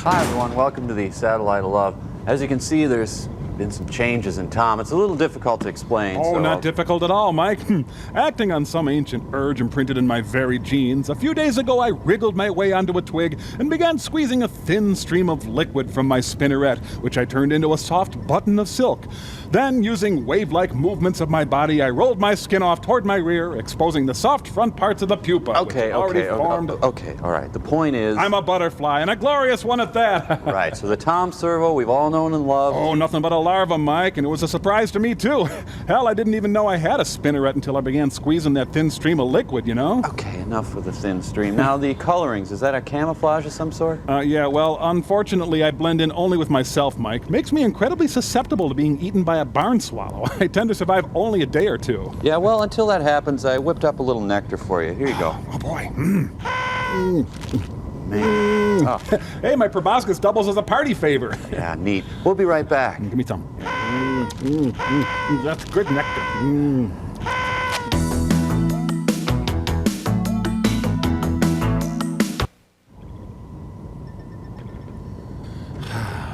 Hi, everyone. Welcome to the Satellite of Love. As you can see, there's been some changes in Tom. It's a little difficult to explain. Oh, so not difficult at all, Mike. Acting on some ancient urge imprinted in my very genes, a few days ago I wriggled my way onto a twig and began squeezing a thin stream of liquid from my spinneret, which I turned into a soft button of silk. Then, using wave-like movements of my body, I rolled my skin off toward my rear, exposing the soft front parts of the pupa, Okay, which already formed. Okay, all right. The point is... I'm a butterfly, and a glorious one at that. Right, so the Tom servo we've all known and loved... Oh, nothing but a larva, Mike, and it was a surprise to me, too. Hell, I didn't even know I had a spinneret until I began squeezing that thin stream of liquid, you know? Okay, enough with the thin stream. Now, the colorings, is that a camouflage of some sort? Yeah, well, unfortunately, I blend in only with myself, Mike. Makes me incredibly susceptible to being eaten by a barn swallow. I tend to survive only a day or two. Yeah, well, until that happens, I whipped up a little nectar for you. Here you go. Oh, boy. Man. Oh. Hey, my proboscis doubles as a party favor. Yeah, neat. We'll be right back. Give me some. That's good nectar.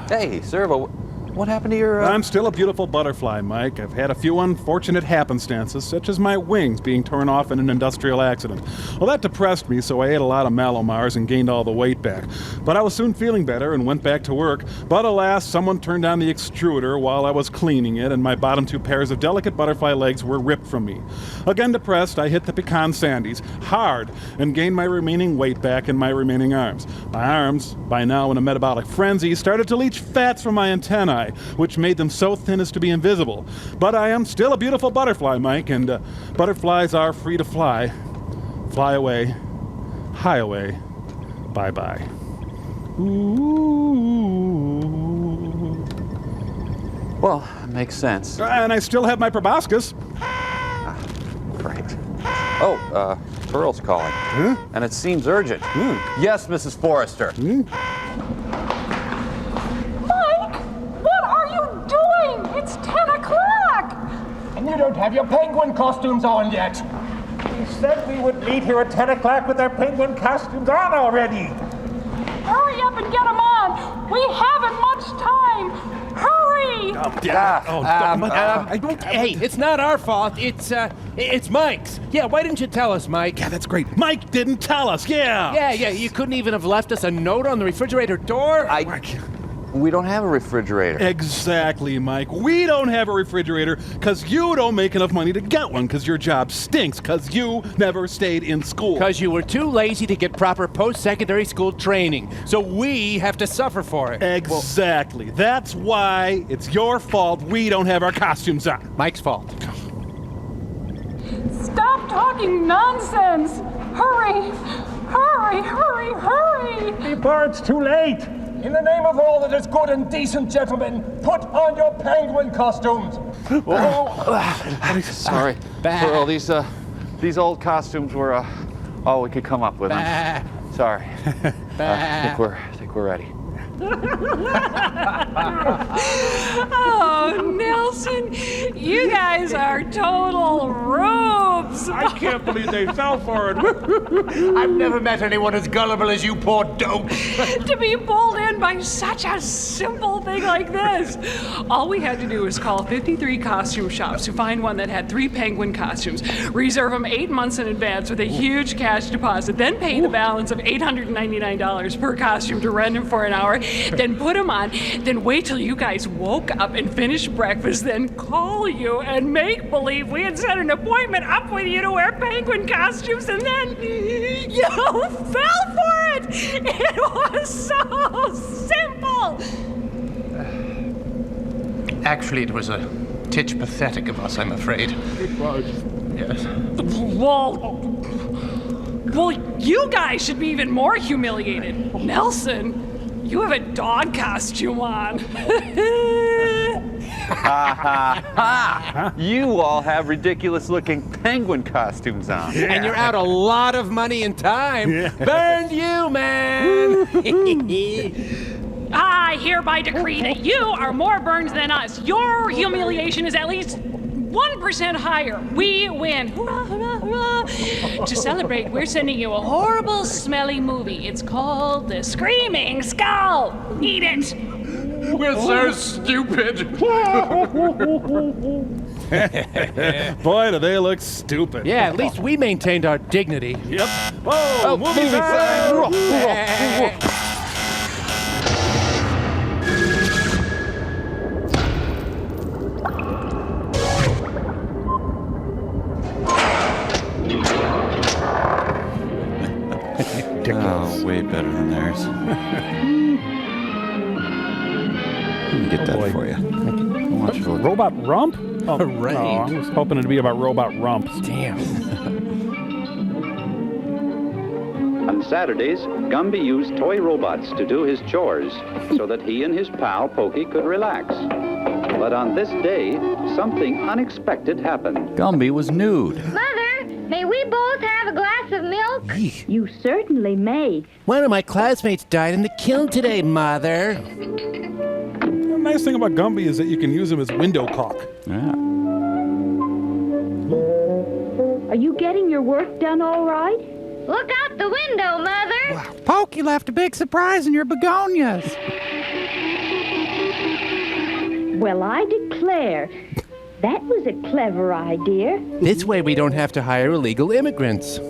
Hey, Servo, what happened to your... I'm still a beautiful butterfly, Mike. I've had a few unfortunate happenstances, such as my wings being torn off in an industrial accident. Well, that depressed me, so I ate a lot of Malomars and gained all the weight back. But I was soon feeling better and went back to work. But alas, someone turned on the extruder while I was cleaning it, and my bottom two pairs of delicate butterfly legs were ripped from me. Again depressed, I hit the pecan sandies hard and gained my remaining weight back in my remaining arms. My arms, by now in a metabolic frenzy, started to leach fats from my antennae, which made them so thin as to be invisible. But I am still a beautiful butterfly, Mike, and butterflies are free to fly. Fly away, high away, bye-bye. Ooh. Well, makes sense. And I still have my proboscis. Great. Oh, Pearl's calling. Huh? And it seems urgent. Yes, Mrs. Forrester. It's 10 o'clock! And you don't have your penguin costumes on yet. We said we would meet here at 10 o'clock with our penguin costumes on already. Hurry up and get them on! We haven't much time! Hurry! Hey, it's not our fault. It's Mike's. Yeah, why didn't you tell us, Mike? Yeah, that's great. Mike didn't tell us, Yeah, you couldn't even have left us a note on the refrigerator door? We don't have a refrigerator. Exactly, Mike. We don't have a refrigerator because you don't make enough money to get one because your job stinks because you never stayed in school. Because you were too lazy to get proper post-secondary school training. So we have to suffer for it. Exactly. That's why it's your fault we don't have our costumes on. Mike's fault. Stop talking nonsense! Hurry! Hurry, hurry, hurry! Before it's too late. In the name of all that is good and decent, gentlemen, put on your penguin costumes. Sorry, Pearl. These old costumes were all we could come up with. I'm sorry. I think we're ready. Oh, Nelson, you guys are total rubes. I can't believe they fell for it. I've never met anyone as gullible as you poor dope. To be pulled in by such a simple thing like this. All we had to do was call 53 costume shops to find one that had 3 penguin costumes, reserve them 8 months in advance with a huge cash deposit, then pay the balance of $899 per costume to rent them for an hour, then put them on, then wait till you guys woke up and finished breakfast, then call you and make believe we had set an appointment up with you to wear penguin costumes, and then you fell for it! It was so simple! Actually, it was a titch pathetic of us, I'm afraid. It was. Yes. Well, you guys should be even more humiliated. Nelson, you have a dog costume on. You all have ridiculous-looking penguin costumes on. Yeah. And you're out a lot of money and time. Yeah. Burned you, man! I hereby decree that you are more burned than us. Your humiliation is at least 1% higher. We win. Hurrah, hurrah, hurrah. To celebrate, we're sending you a horrible, smelly movie. It's called The Screaming Skull. Eat it. We're so stupid. Boy, do they look stupid. Yeah, at least we maintained our dignity. Yep. Oh, movie sign. Oh, way better than theirs. Let me get that boy. for you. I want you to look. Robot rump? Oh, Hooray. oh, I was hoping it'd be about robot rumps. Damn. On Saturdays, Gumby used toy robots to do his chores so that he and his pal Pokey could relax. But on this day, something unexpected happened. Gumby was nude. Mother, may we both have a glass of milk? You certainly may. One of my classmates died in the kiln today, Mother. The nice thing about Gumby is that you can use him as window caulk. Yeah. Are you getting your work done all right? Look out the window, Mother. Pokey left a big surprise in your begonias. Well, I declare. That was a clever idea. This way we don't have to hire illegal immigrants.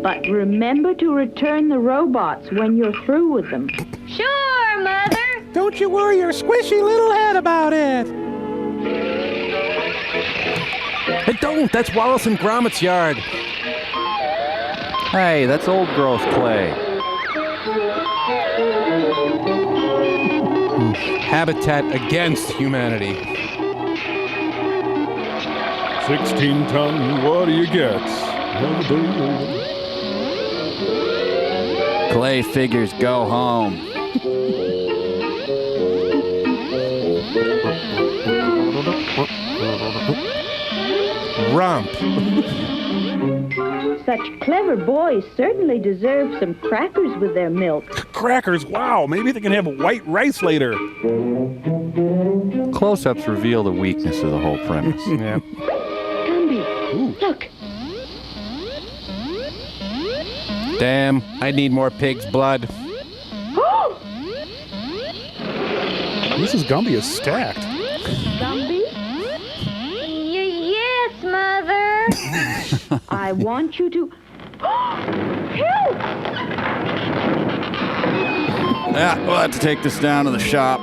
But remember to return the robots when you're through with them. Sure, Mother. Don't you worry your squishy little head about it. Hey, don't! That's Wallace and Gromit's yard. Hey, that's old growth clay. Habitat against humanity. 16 ton, what do you get? Clay figures go home. Rump. Such clever boys certainly deserve some crackers with their milk. Crackers, wow, maybe they can have white rice later. Close-ups reveal the weakness of the whole premise. Yeah. Gumby, look. Damn, I need more pig's blood. Mrs. Gumby is stacked. Gumby? Yes, Mother. I want you to... Help! Yeah, we'll have to take this down to the shop.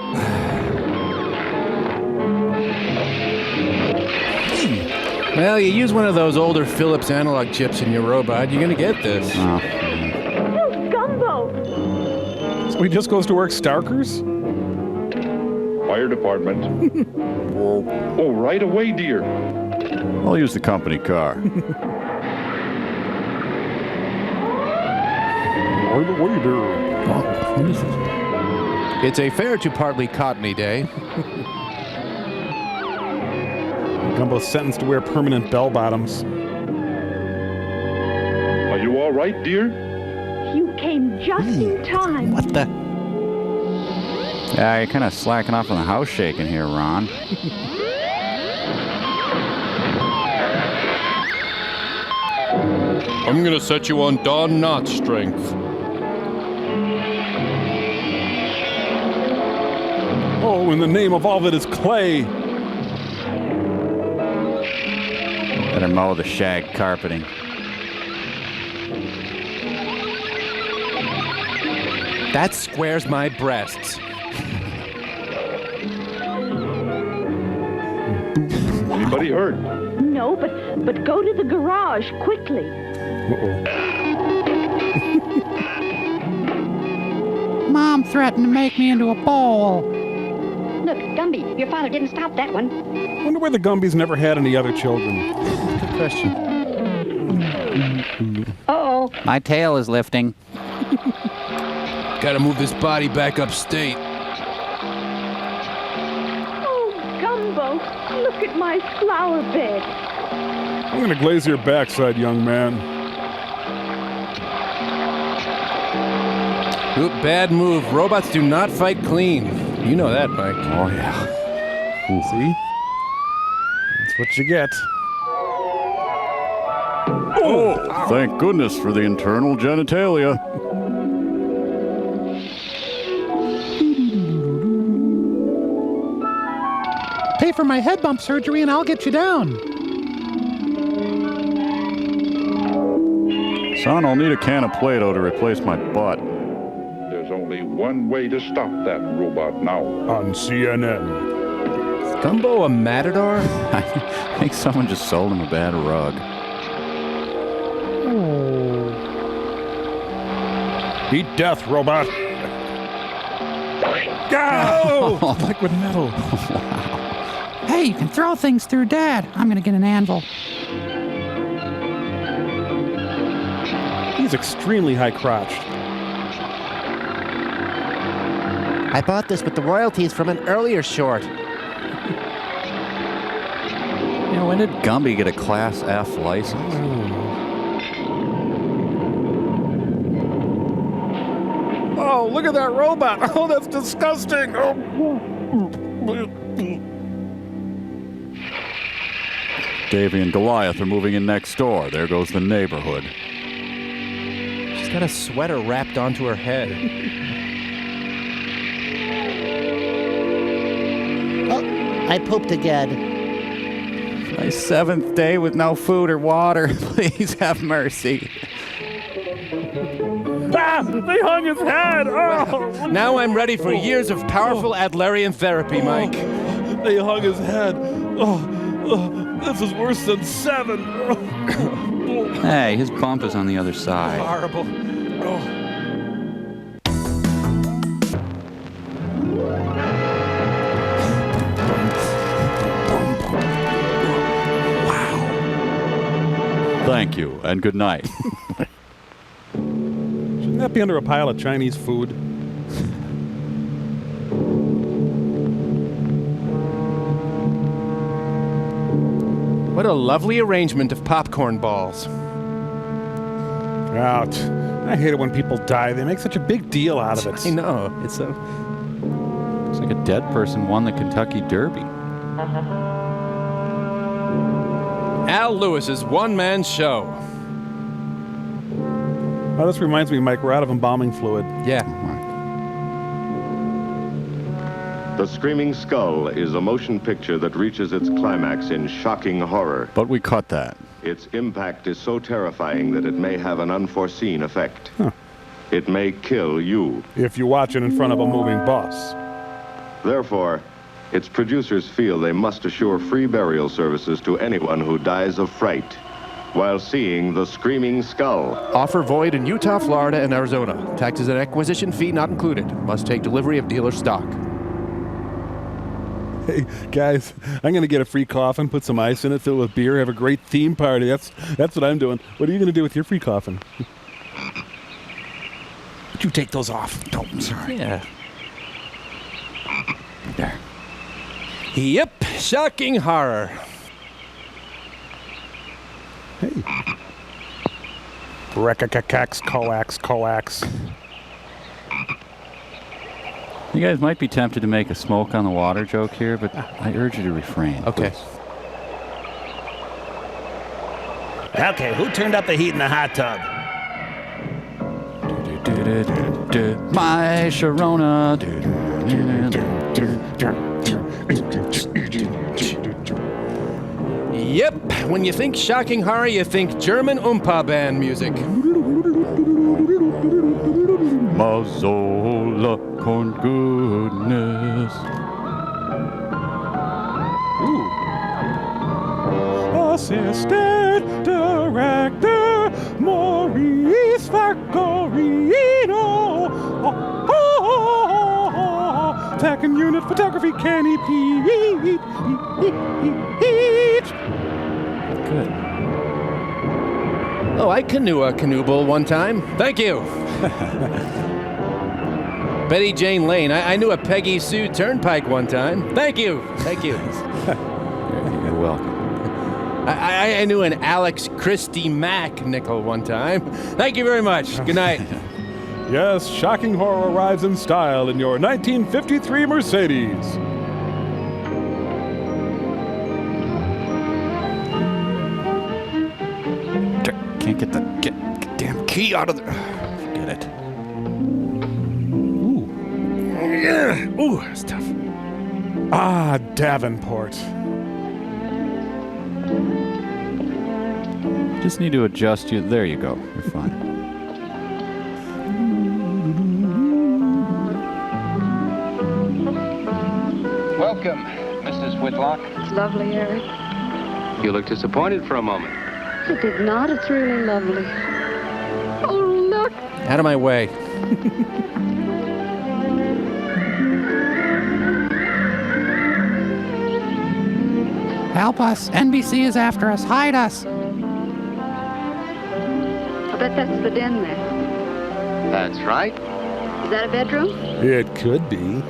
Well, you use one of those older Philips analog chips in your robot, you're gonna get this. Oh. Help, Gumbo! So he just goes to work Starkers? Fire department. Oh, right away, dear. I'll use the company car. What is this? It's a fair to partly cottony day. Gumbo's sentenced to wear permanent bell bottoms. Are you all right, dear? You came just in time. What the? Yeah, you're kind of slacking off on the house shaking here, Ron. I'm gonna set you on Don Knotts strength. Oh, in the name of all that is clay. Better mow the shag carpeting. That squares my breasts. Anybody hurt? No, but go to the garage quickly. Mom threatened to make me into a ball. Look, Gumby, your father didn't stop that one. Wonder why the Gumbies never had any other children. Good question. Uh-oh. My tail is lifting. Gotta move this body back upstate. Oh, Gumbo, look at my flower bed. I'm gonna glaze your backside, young man. Oop, bad move. Robots do not fight clean. You know that, Mike. Oh, yeah. See? That's what you get. Oh, thank goodness for the internal genitalia. Pay for my head bump surgery and I'll get you down. Son, I'll need a can of Play-Doh to replace my butt. There's only one way to stop that robot now. On CNN. Is Gumbo a matador? I think someone just sold him a bad rug. Eat death, robot. Go! Liquid metal. Hey, you can throw things through Dad. I'm gonna get an anvil. He's extremely high-crotched. I bought this with the royalties from an earlier short. You know, when did Gumby get a Class F license? Oh, look at that robot. Oh, that's disgusting. Oh. Davy and Goliath are moving in next door. There goes the neighborhood. She's got a sweater wrapped onto her head. Oh, I pooped again. My 7th day with no food or water. Please have mercy. Ah, they hung his head. Oh. Now I'm ready for years of powerful Adlerian therapy, Mike. They hung his head. This is worse than 7. Hey, his bump is on the other side. Horrible. Thank you, and good night. Shouldn't that be under a pile of Chinese food? What a lovely arrangement of popcorn balls. Ouch. I hate it when people die. They make such a big deal out of it. I know. It's like a dead person won the Kentucky Derby. Al Lewis's one-man show. Oh, this reminds me, Mike, we're out of embalming fluid. Yeah. The Screaming Skull is a motion picture that reaches its climax in shocking horror. But we cut that. Its impact is so terrifying that it may have an unforeseen effect. It may kill you. If you watch it in front of a moving bus. Therefore, its producers feel they must assure free burial services to anyone who dies of fright while seeing The Screaming Skull. Offer void in Utah, Florida, and Arizona. Taxes and acquisition fee not included. Must take delivery of dealer stock. Hey, guys, I'm going to get a free coffin, put some ice in it, fill it with beer, have a great theme party. That's what I'm doing. What are you going to do with your free coffin? Would you take those off? Oh, I'm sorry. Yeah. There. Yep, shocking horror. Hey. Rekakax, coax. You guys might be tempted to make a smoke on the water joke here, but I urge you to refrain. Okay. Please. Okay, who turned up the heat in the hot tub? My Sharona. Yep, when you think shocking horror, you think German Oompa band music. Mazola con goodness. Assistant Director Maurice Factorino. Second unit photography, Kenny Pete. Good. Oh, I canoe a canoe bowl one time. Thank you. Betty Jane Lane. I knew a Peggy Sue Turnpike one time. Thank you. Thank you. You're welcome. I knew an Alex Christie Mack nickel one time. Thank you very much. Good night. Yes, shocking horror arrives in style in your 1953 Mercedes. Can't get the damn key out of there. Forget it. Ooh. Yeah. Ooh, that's tough. Ah, Davenport. Just need to adjust you. There you go. You're fine. Welcome, Mrs. Whitlock. It's lovely, Eric. You look disappointed for a moment. It did not. It's really lovely. Oh, look. Out of my way. Help us. NBC is after us. Hide us. I bet that's the den there. That's right. Is that a bedroom? It could be.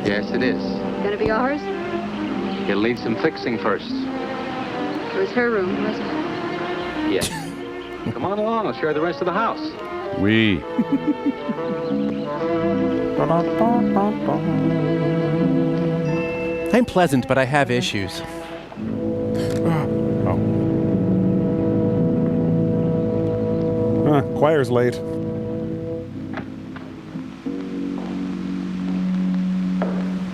Yes, it is. Gonna be ours? It'll need some fixing first. It was her room, wasn't it? Yes. Come on along. I'll show you the rest of the house. We. I'm pleasant, but I have issues. Choir's late.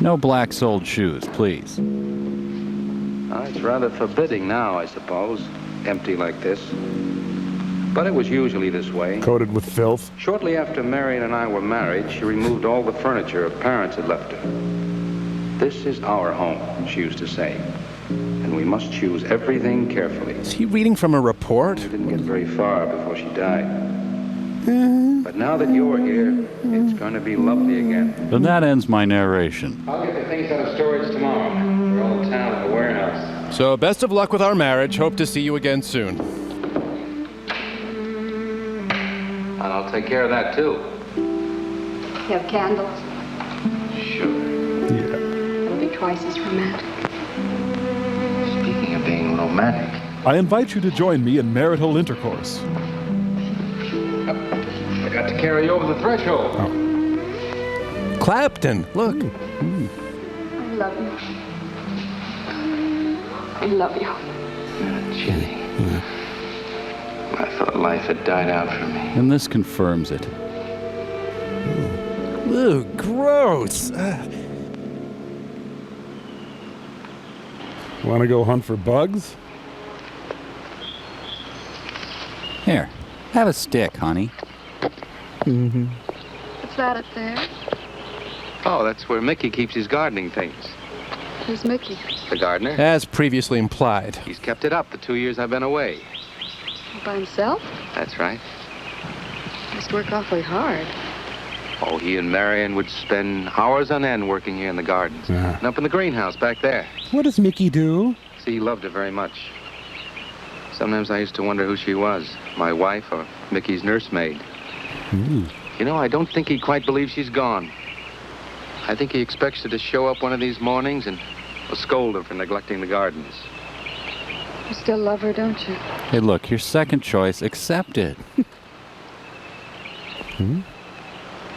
No black-soled shoes, please. It's rather forbidding now, I suppose. Empty like this. But it was usually this way. Coated with filth. Shortly after Marion and I were married, she removed all the furniture her parents had left her. This is our home, she used to say. And we must choose everything carefully. Is he reading from a report? We didn't get very far before she died. But now that you're here, it's going to be lovely again. Then that ends my narration. I'll get the things out of storage tomorrow. They're all in town at the warehouse. So, best of luck with our marriage. Hope to see you again soon. And I'll take care of that, too. You have candles. Sure. It'll be twice as romantic. Speaking of being romantic, I invite you to join me in marital intercourse. I got to carry you over the threshold. Clapton, look. I love you. I love you. Jenny. I thought life had died out for me. And this confirms it. Ooh, gross. Want to go hunt for bugs? Here, have a stick, honey. What's that up there? Oh, that's where Mickey keeps his gardening things. Who's Mickey? The gardener. As previously implied. He's kept it up the 2 years I've been away. By himself? That's right. Must work awfully hard. Oh, he and Marion would spend hours on end working here in the gardens. And up in the greenhouse back there. What does Mickey do? See, he loved her very much. Sometimes I used to wonder who she was, my wife or Mickey's nursemaid. You know, I don't think he quite believes she's gone. I think he expects her to show up one of these mornings and will scold her for neglecting the gardens. You still love her, don't you? Hey, look, your second choice, accept it. No,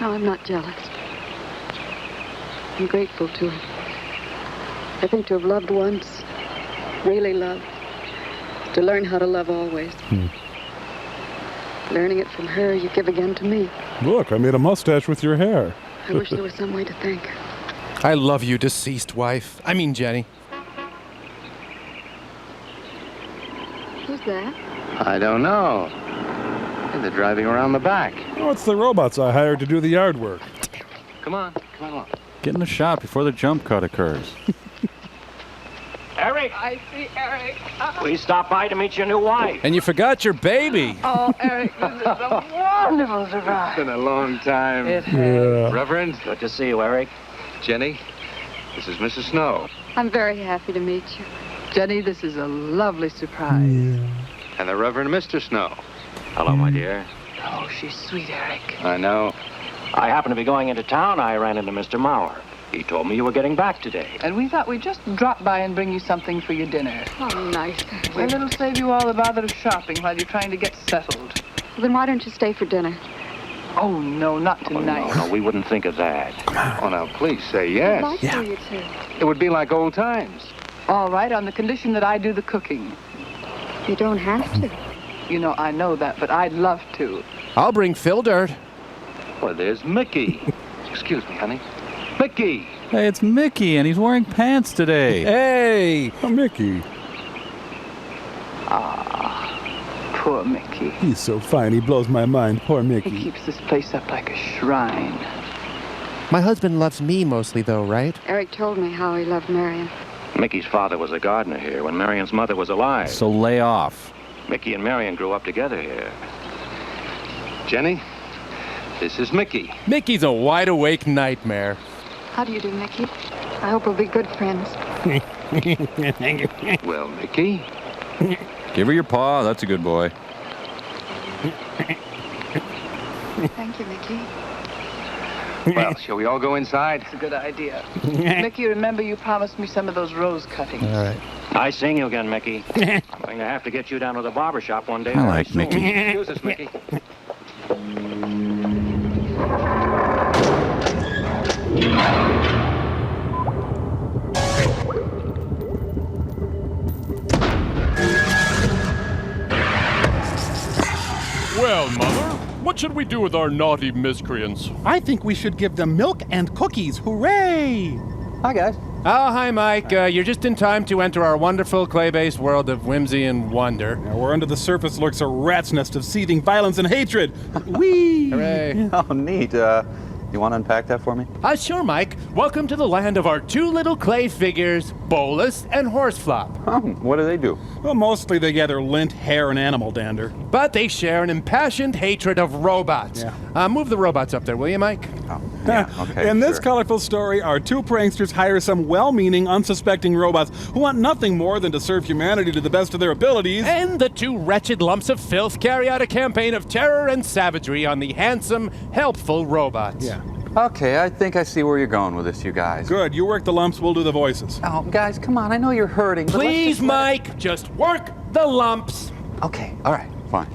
I'm not jealous. I'm grateful to her. I think to have loved once, really loved, to learn how to love always. Learning it from her, you give again to me. Look, I made a mustache with your hair. I wish there was some way to thank her. I love you, deceased wife. I mean, Jenny. Who's that? I don't know. They're driving around the back. Oh, it's the robots I hired to do the yard work. Come on along. Get in the shop before the jump cut occurs. Eric! I see Eric. We stopped by to meet your new wife. And you forgot your baby. Oh, Eric, this is a wonderful surprise. It's been a long time. Yeah. Reverend. Good to see you, Eric. Jenny, this is Mrs. Snow. I'm very happy to meet you. Jenny, this is a lovely surprise. And the Reverend Mr. Snow. Hello, my dear. Oh, she's sweet, Eric. I know. I happened to be going into town. I ran into Mr. Maurer. He told me you were getting back today. And we thought we'd just drop by and bring you something for your dinner. Oh, nice. And it'll save you all the bother of shopping while you're trying to get settled. Well, then why don't you stay for dinner? Oh, no, not tonight. No, we wouldn't think of that. Oh, now, please say yes. I'd like for you to. It would be like old times. All right, on the condition that I do the cooking. You don't have to. You know, I know that, but I'd love to. I'll bring Phil Dirt. Well, there's Mickey. Excuse me, honey. Mickey! Hey, it's Mickey, and he's wearing pants today. Hey! Oh, Mickey. Poor Mickey. He's so fine, he blows my mind. Poor Mickey. He keeps this place up like a shrine. My husband loves me mostly, though, right? Eric told me how he loved Marion. Mickey's father was a gardener here when Marion's mother was alive. So lay off. Mickey and Marion grew up together here. Jenny, this is Mickey. Mickey's a wide-awake nightmare. How do you do, Mickey? I hope we'll be good friends. Well, Mickey? Give her your paw. That's a good boy. Thank you, Mickey. Well, shall we all go inside? It's a good idea. Mickey, remember you promised me some of those rose cuttings. All right. I sing you again, Mickey. I'm going to have to get you down to the barber shop one day. I like Mickey. Excuse us, Mickey. Well, Mother, what should we do with our naughty miscreants? I think we should give them milk and cookies. Hooray! Hi, guys. Oh, hi, Mike. You're just in time to enter our wonderful clay-based world of whimsy and wonder. Now, where under the surface lurks a rat's nest of seething violence and hatred. Whee! Hooray. Oh, neat. You want to unpack that for me? Sure, Mike. Welcome to the land of our two little clay figures, Bolus and Horseflop. Oh, what do they do? Well, mostly they gather lint, hair, and animal dander. But they share an impassioned hatred of robots. Yeah. Move the robots up there, will you, Mike? Oh, yeah, okay, In this sure. colorful story, our two pranksters hire some well-meaning, unsuspecting robots who want nothing more than to serve humanity to the best of their abilities. And the two wretched lumps of filth carry out a campaign of terror and savagery on the handsome, helpful robots. Yeah. Okay, I think I see where you're going with this, you guys. Good. You work the lumps, we'll do the voices. Oh, guys, come on. I know you're hurting. But Please, Mike, just work the lumps. Okay, all right, fine.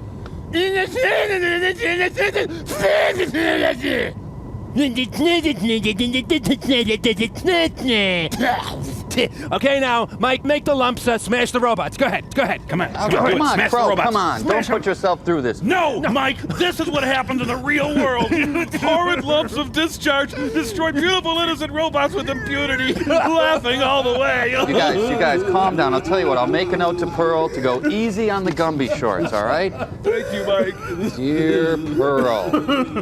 Okay, now, Mike, make the lumps smash the robots. Go ahead. Come on. Come on, Smash the Crow, robots. come on. Smash Don't put yourself through this. No, Mike, this is what happens in the real world. Horrid lumps of discharge destroy beautiful, innocent robots with impunity, laughing all the way. You guys, calm down. I'll tell you what, I'll make a note to Pearl to go easy on the Gumby shorts, all right? Thank you, Mike. Dear Pearl,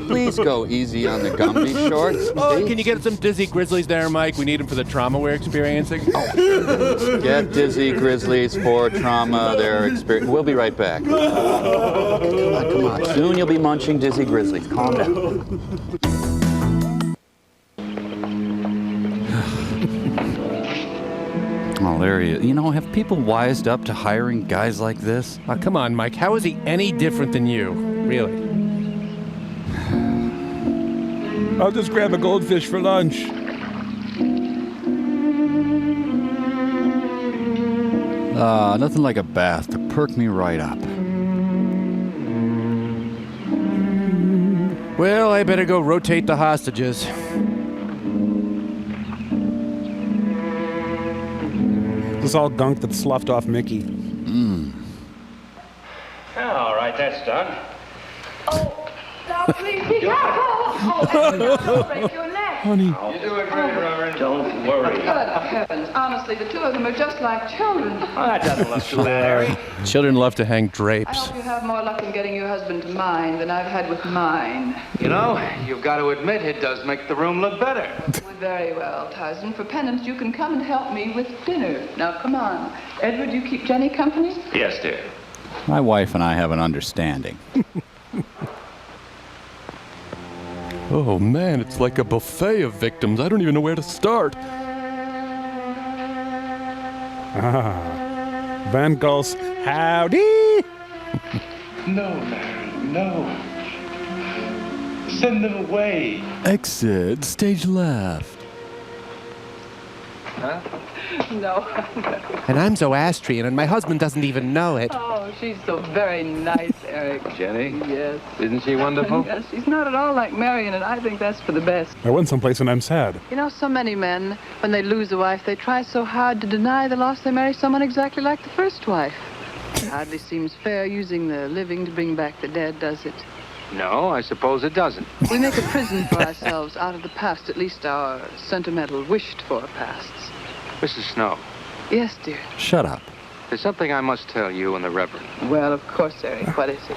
please go easy on the Gumby shorts. Oh, can you get some Dizzy Grizzlies there, Mike? We need them for the trauma we're experiencing. Get Dizzy Grizzlies for trauma, their experience. We'll be right back. Come on. Soon you'll be munching Dizzy Grizzlies. Calm down. Oh, there he is. You know, have people wised up to hiring guys like this? Oh, come on, Mike. How is he any different than you? Really? I'll just grab a goldfish for lunch. Nothing like a bath to perk me right up. Well, I better go rotate the hostages. This is all gunk that's sloughed off Mickey. All right, that's done. Now, please be careful. Don't break your neck. Honey. You're doing great, Reverend. Don't worry. Good heavens. Honestly, the two of them are just like children. Oh, that doesn't look too bad, Harry. Children love to hang I drapes. hope you have more luck in getting your husband to mine than I've had with mine. You know, you've got to admit it does make the room look better. Very well, Tyson. For penance, you can come and help me with dinner. Now, come on. Edward, you keep Jenny company? Yes, dear. My wife and I have an understanding. Oh, man, it's like a buffet of victims. I don't even know where to start. Van Gul's howdy. No, Mary, no. Send them away. Exit, stage left. Huh? No. And I'm Zoroastrian, and my husband doesn't even know it. Oh, she's so very nice, Eric. Jenny? Yes. Isn't she wonderful? Yes, she's not at all like Marion, and I think that's for the best. I went someplace and I'm sad. You know, so many men, when they lose a wife, they try so hard to deny the loss they marry someone exactly like the first wife. Hardly seems fair using the living to bring back the dead, does it? No, I suppose it doesn't. We make a prison for ourselves out of the past, at least our sentimental, wished-for pasts. Mrs. Snow, Yes, dear. Shut up. there's something I must tell you and the Reverend. Well, of course, Eric. What is it?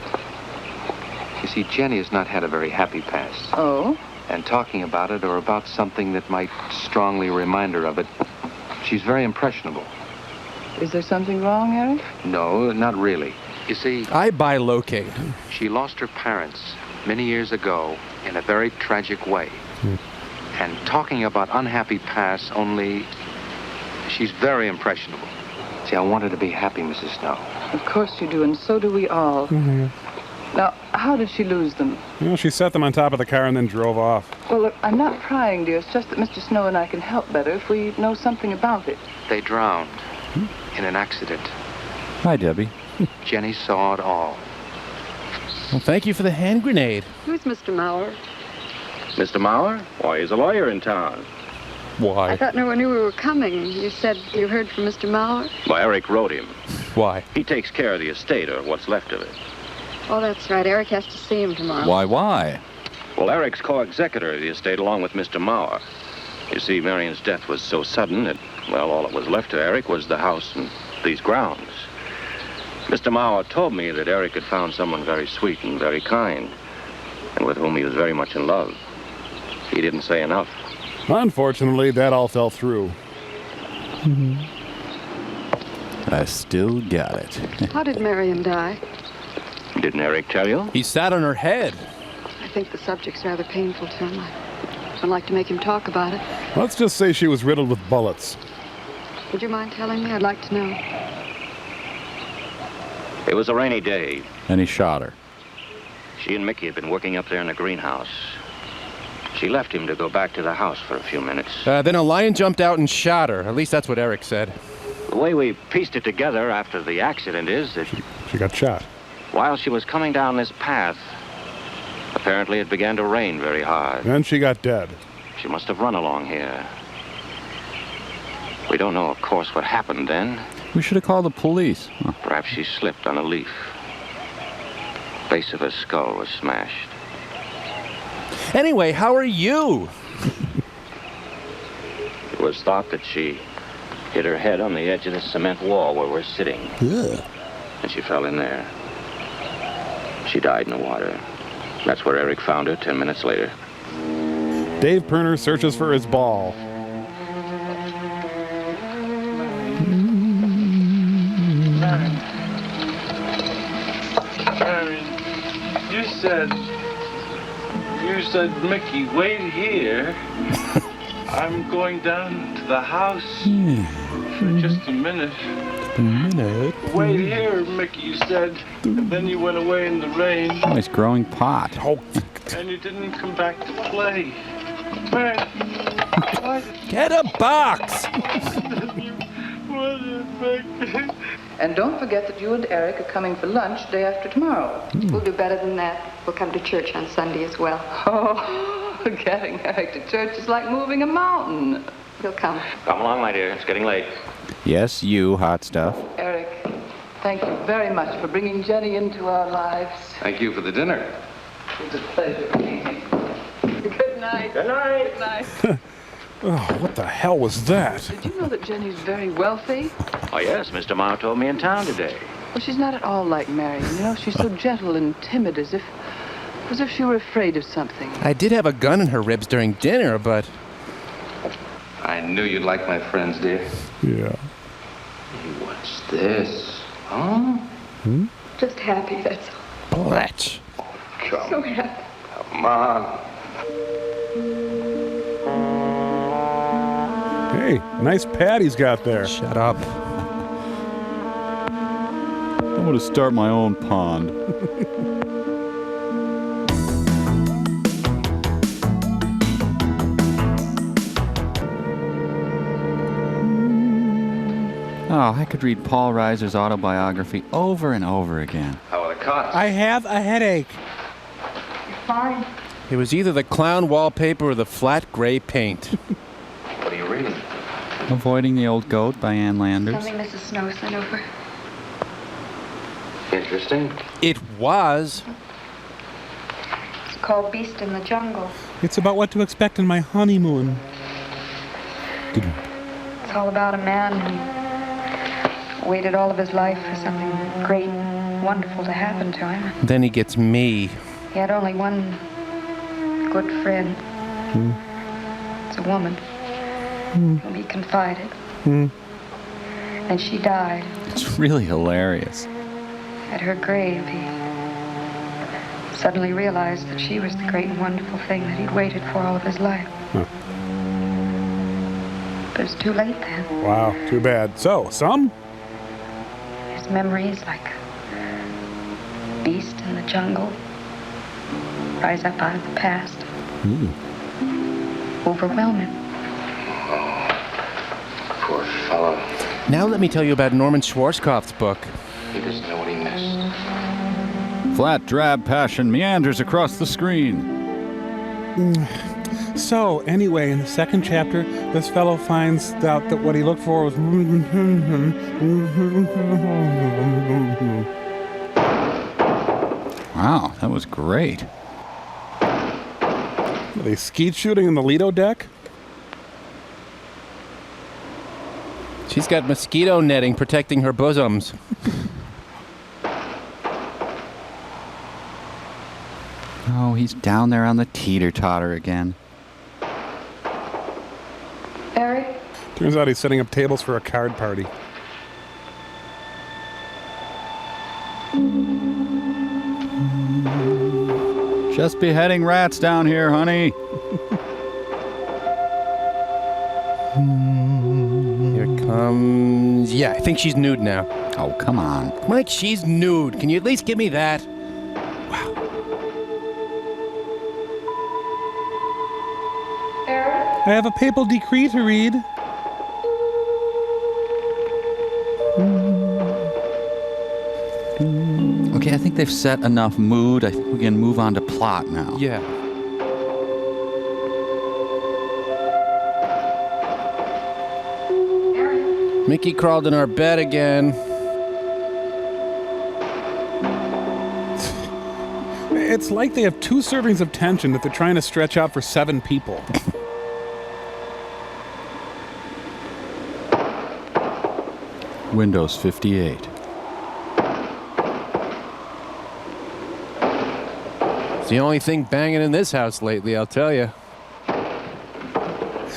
You see, Jenny has not had a very happy past. Oh? And talking about it or about something that might strongly remind her of it, she's very impressionable. Is there something wrong, Eric? No, not really. You see, I bilocate. she lost her parents many years ago in a very tragic way. And talking about unhappy past, only she's very impressionable. See, I want her to be happy, Mrs. Snow. Of course you do, and so do we all. Now, how did she lose them? Well, she set them on top of the car and then drove off. Well, look, I'm not prying, dear. It's just that Mr. Snow and I can help better if we know something about it. They drowned in an accident. Hi, Debbie. Jenny saw it all. Well, thank you for the hand grenade. Who's Mr. Maurer? Mr. Maurer? Why, he's a lawyer in town. Why? I thought no one knew we were coming. You said you heard from Mr. Maurer? Well, Eric wrote him. Why? He takes care of the estate, or what's left of it. Oh, that's right. Eric has to see him tomorrow. Why? Well, Eric's co-executor of the estate along with Mr. Maurer. You see, Marion's death was so sudden that, well, all that was left to Eric was the house and these grounds. Mr. Maurer told me that Eric had found someone very sweet and very kind, and with whom he was very much in love. He didn't say enough. Unfortunately, that all fell through. I still got it. How did Marion die? Didn't Eric tell you? He sat on her head. I think the subject's rather painful to him. I'd like to make him talk about it. Let's just say she was riddled with bullets. Would you mind telling me? I'd like to know. It was a rainy day. And he shot her. She and Mickey had been working up there in the greenhouse. She left him to go back to the house for a few minutes. Then a lion jumped out and shot her. At least that's what Eric said. The way we pieced it together after the accident is that She got shot. while she was coming down this path, apparently it began to rain very hard. Then she got dead. She must have run along here. We don't know, of course, what happened then. We should have called the police. Huh. Perhaps she slipped on a leaf. Base of her skull was smashed. Anyway, how are you? It was thought that she hit her head on the edge of the cement wall where we're sitting. Ugh. And she fell in there. She died in the water. That's where Eric found her 10 minutes later. Dave Perner searches for his ball. You said, Mickey, wait here. I'm going down to the house for just a minute. Wait here, Mickey, you said. And then you went away in the rain. Oh, he's growing pot. Oh. And you didn't come back to play. Where? Get a box! And don't forget that you and Eric are coming for lunch day after tomorrow. We'll do better than that. We'll come to church on Sunday as well. Oh, getting Eric to church is like moving a mountain. He'll come. Come along, my dear. It's getting late. Yes, you, hot stuff. Eric, thank you very much for bringing Jenny into our lives. Thank you for the dinner. It's a pleasure. Good night. Good night. Good night. Oh, what the hell was that? Did you know that Jenny's very wealthy? Oh, yes. Mr. Maurer told me in town today. Well, she's not at all like Marion. You know, she's so gentle and timid, as if she were afraid of something. I did have a gun in her ribs during dinner, but... I knew you'd like my friends, dear. Yeah. Hey, what's this? Huh? Just happy, that's all. Bletch. Come. So happy. Come on. Hey, nice pad he's got there. Shut up. I'm going to start my own pond. Oh, I could read Paul Reiser's autobiography over and over again. How are the cots? I have a headache. Fine. It was either the clown wallpaper or the flat gray paint. What are you reading? Avoiding the Old Goat by Ann Landers. Something Mrs. Snow sent over. Interesting. It was. It's called Beast in the Jungle. It's about what to expect in my honeymoon. It's all about a man who waited all of his life for something great, wonderful to happen to him. Then he gets me. He had only one good friend. It's a woman whom he confided. And she died. It's really hilarious. At her grave, he suddenly realized that she was the great and wonderful thing that he'd waited for all of his life. But it was too late then. Wow, too bad. So, some? His memories, like a beast in the jungle, rise up out of the past. Overwhelm him. Poor fellow. Now let me tell you about Norman Schwarzkopf's book. He doesn't know what he missed. Flat, drab passion meanders across the screen. So, anyway, in the second chapter, this fellow finds out that what he looked for was... Wow, that was great. Are they skeet shooting in the Lido deck? She's got mosquito netting protecting her bosoms. Oh, he's down there on the teeter-totter again. Eric? Turns out he's setting up tables for a card party. Just beheading rats down here, honey. Here comes... Yeah, I think she's nude now. Oh, come on. Mike, she's nude. Can you at least give me that? I have a papal decree to read. Okay, I think they've set enough mood. I think we can move on to plot now. Yeah. Mickey crawled in our bed again. It's like they have 2 servings of tension that they're trying to stretch out for 7 people. Windows 58. It's the only thing banging in this house lately, I'll tell you.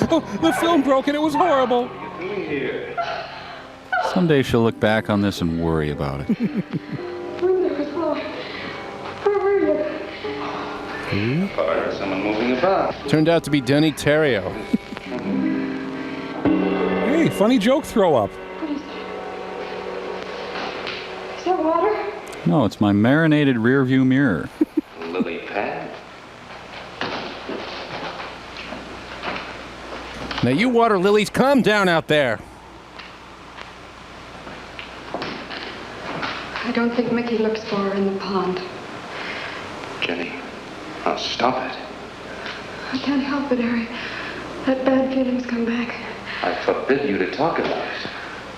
Oh, the film broke and it was horrible. Someday she'll look back on this and worry about it. I heard someone moving about. Turned out to be Denny Terrio. Hey, funny joke throw up. Is that water? No, it's my marinated rearview mirror. Lily pad. Now you water lilies, calm down out there. I don't think Mickey looks for her in the pond. Jenny, now stop it. I can't help it, Harry. That bad feeling's come back. I forbid you to talk about it.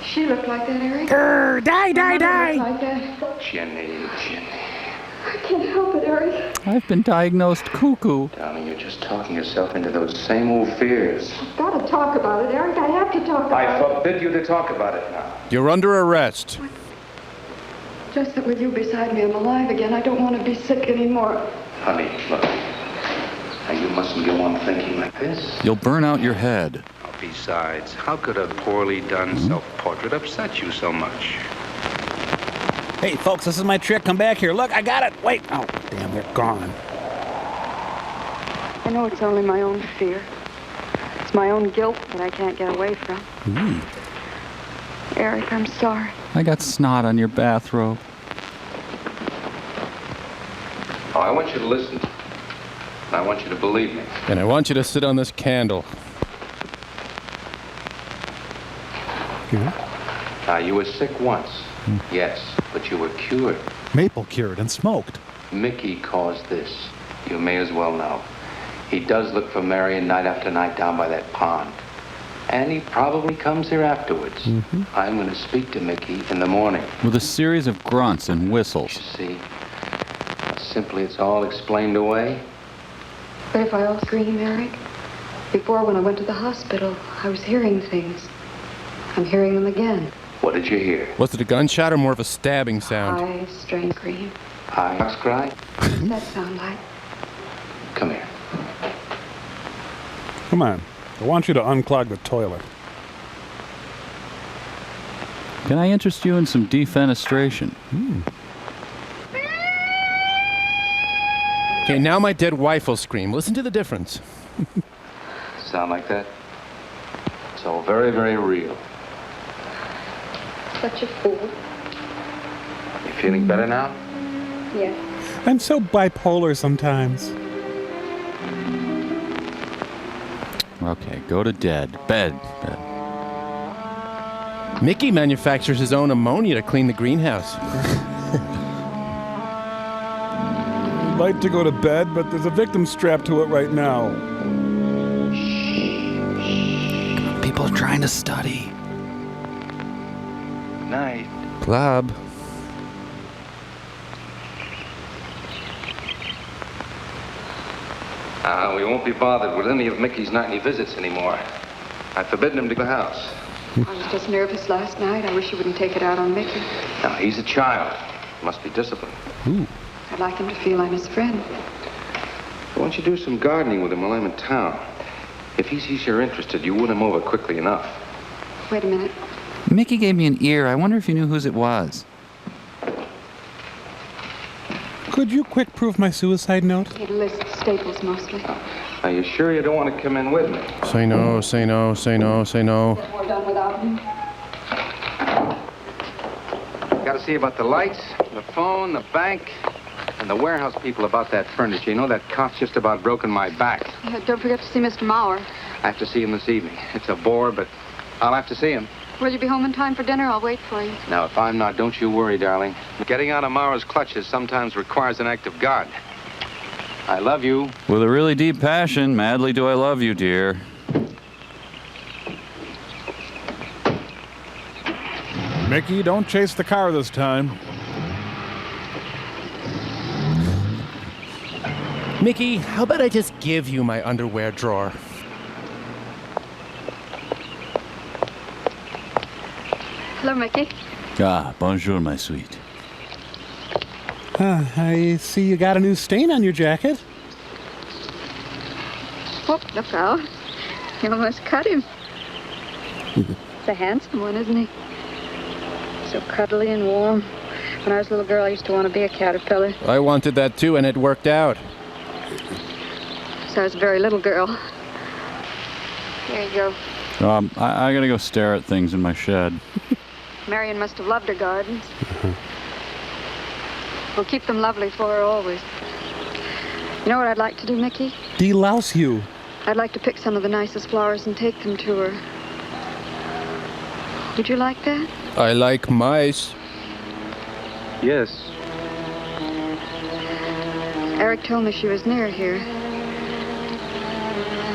She looked like that, Eric. Grr, die, die, die. Like that. Jenny. I can't help it, Eric. I've been diagnosed cuckoo. Darling, you're just talking yourself into those same old fears. I've got to talk about it, Eric. I have to talk about I forbid you to talk about it now. You're under arrest. Just that with you beside me, I'm alive again. I don't want to be sick anymore. Honey, look. Now, you mustn't go on thinking like this. You'll burn out your head. Besides, how could a poorly done self-portrait upset you so much? Hey, folks, this is my trick. Come back here. Look, I got it. Wait. Oh, damn, they're gone. I know it's only my own fear. It's my own guilt that I can't get away from. Eric, I'm sorry. I got snot on your bathrobe. Oh, I want you to listen. And I want you to believe me. And I want you to sit on this candle. Now, you were sick once. Yes, but you were cured. Maple cured and smoked. Mickey caused this. You may as well know. He does look for Marion night after night down by that pond. And he probably comes here afterwards. I'm going to speak to Mickey in the morning. With a series of grunts and whistles. See, simply it's all explained away. But if I all scream, Eric, before when I went to the hospital, I was hearing things. I'm hearing them again. What did you hear? Was it a gunshot or more of a stabbing sound? High, strange scream. High cry? What's that sound like? Come here. Come on. I want you to unclog the toilet. Can I interest you in some defenestration? Okay, now my dead wife will scream. Listen to the difference. Sound like that? It's all very, very real. Such a fool. You feeling better now? Yes. I'm so bipolar sometimes. Okay, go to bed. Bed. Mickey manufactures his own ammonia to clean the greenhouse. I'd like to go to bed, but there's a victim strapped to it right now. People are trying to study. Night. Club. We won't be bothered with any of Mickey's nightly visits anymore. I've forbidden him to the house. I was just nervous last night. I wish you wouldn't take it out on Mickey. Now, he's a child. Must be disciplined. I'd like him to feel I'm his friend. Why don't you do some gardening with him while I'm in town? If he sees you're interested, you win him over quickly enough. Wait a minute. Mickey gave me an ear. I wonder if you knew whose it was. Could you quick proof my suicide note? It lists staples mostly. Are you sure you don't want to come in with me? Say no, say no, say no, say no. We're done without him. Got to see about the lights, the phone, the bank, and the warehouse people about that furniture. You know, that cop's just about broken my back. Don't forget to see Mr. Mauer. I have to see him this evening. It's a bore, but I'll have to see him. Will you be home in time for dinner? I'll wait for you. Now, if I'm not, don't you worry, darling. Getting out of Mauer's clutches sometimes requires an act of God. I love you. With a really deep passion, madly do I love you, dear. Mickey, don't chase the car this time. Mickey, how about I just give you my underwear drawer? Hello, Mickey. Ah, bonjour, my sweet. I see you got a new stain on your jacket. Oh, look out. You almost cut him. It's a handsome one, isn't he? So cuddly and warm. When I was a little girl, I used to want to be a caterpillar. I wanted that too, and it worked out. So I was a very little girl. Here you go. I gotta go stare at things in my shed. Marion must have loved her gardens. We'll keep them lovely for her always. You know what I'd like to do, Mickey? Delouse you. I'd like to pick some of the nicest flowers and take them to her. Would you like that? I like mice. Yes. Eric told me she was near here.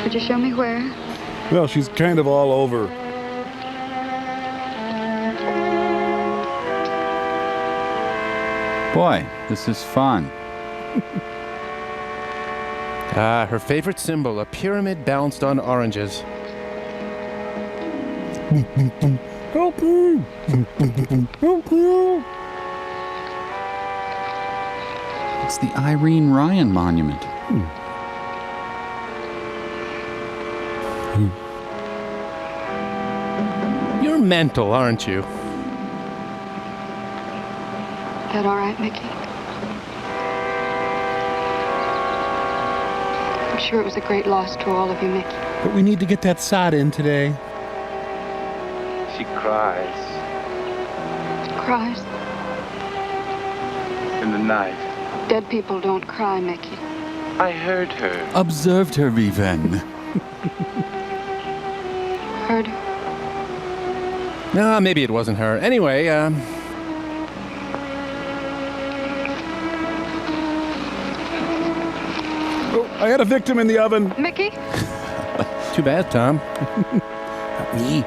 Would you show me where? Well, she's kind of all over. Boy, this is fun. Her favorite symbol, a pyramid balanced on oranges. Help me! Help me! It's the Irene Ryan Monument. You're mental, aren't you? That all right, Mickey? I'm sure it was a great loss to all of you, Mickey. But we need to get that sod in today. She cries Cries? in the night. Dead people don't cry, Mickey. I heard her. Observed her even. Heard her? No, maybe it wasn't her. Anyway, I had a victim in the oven. Mickey? Too bad, Tom. This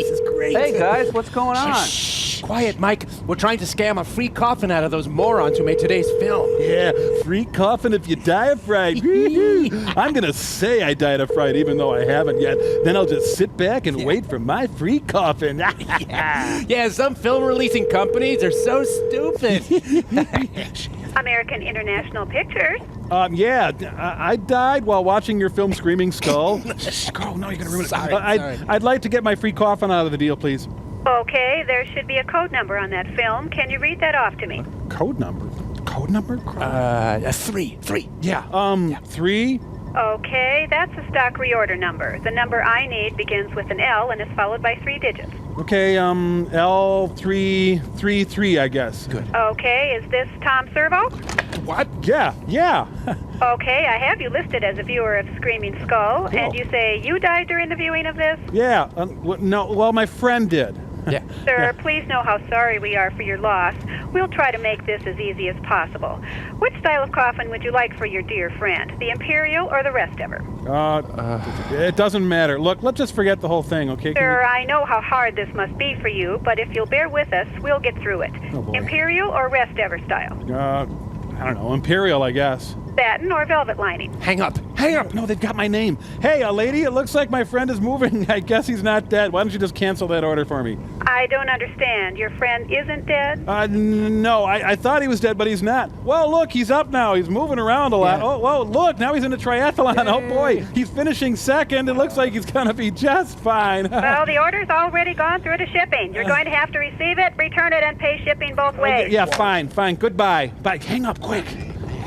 is great. Hey, guys, what's going on? Shh, quiet, Mike. We're trying to scam a free coffin out of those morons who made today's film. Yeah, free coffin if you die of fright. I'm going to say I died of fright even though I haven't yet. Then I'll just sit back and wait for my free coffin. Yeah, some film releasing companies are so stupid. American International Pictures. Yeah, I died while watching your film Screaming Skull. Shh, girl, no, you're going to ruin it. Sorry. I'd like to get my free coffin out of the deal, please. Okay, there should be a code number on that film. Can you read that off to me? Code number? Code number? Three. Yeah. 3? Okay, that's a stock reorder number. The number I need begins with an L and is followed by 3 digits. Okay, L333, I guess. Good. Okay, is this Tom Servo? What? Yeah. Okay, I have you listed as a viewer of Screaming Skull, Cool. and you say you died during the viewing of this? Yeah, well, my friend did. Yeah. Sir, please know how sorry we are for your loss. We'll try to make this as easy as possible. Which style of coffin would you like for your dear friend? The Imperial or the rest of her? It doesn't matter. Look, let's just forget the whole thing, okay? Sir, I know how hard this must be for you, but if you'll bear with us, we'll get through it. Oh, boy. Imperial or rest ever style? I don't know, Imperial, I guess. Satin or velvet lining? Hang up. No, they've got my name. Hey, lady, it looks like my friend is moving. I guess he's not dead. Why don't you just cancel that order for me? I don't understand. Your friend isn't dead? No, I thought he was dead, but he's not. Well, look, he's up now. He's moving around a lot. Yeah. Oh, well, look, now he's in a triathlon. Yay. Oh, boy, he's finishing second. It looks like he's going to be just fine. Well, the order's already gone through to shipping. You're going to have to receive it, return it, and pay shipping both ways. Yeah, fine. Goodbye. Bye. Hang up quick.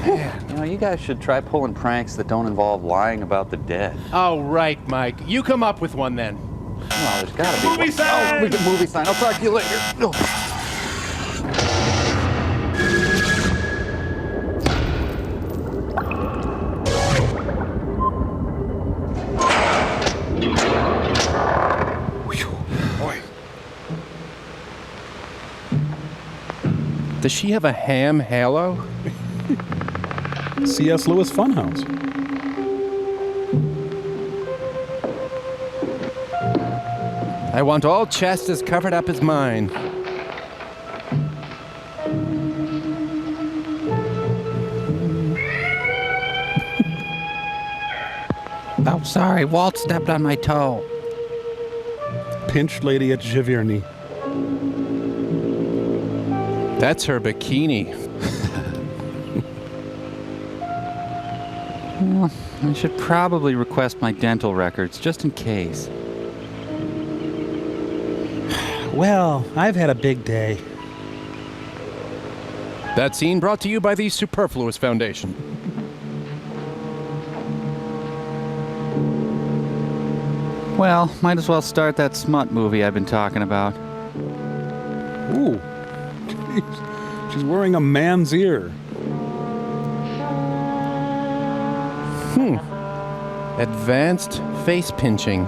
You know, you guys should try pulling pranks that don't involve lying about the dead. Oh, right, Mike. You come up with one then. No, there's gotta be Movie sign! Oh, we get movie sign. I'll talk to you later. Oh. Boy. Does she have a ham halo? C.S. Lewis Funhouse. I want all chest as covered up as mine. Oh, sorry. Walt stepped on my toe. Pinched lady at Giverny. That's her bikini. Well, I should probably request my dental records, just in case. Well, I've had a big day. That scene brought to you by the Superfluous Foundation. Well, might as well start that smut movie I've been talking about. Ooh. Jeez. She's wearing a man's ear. Advanced face pinching.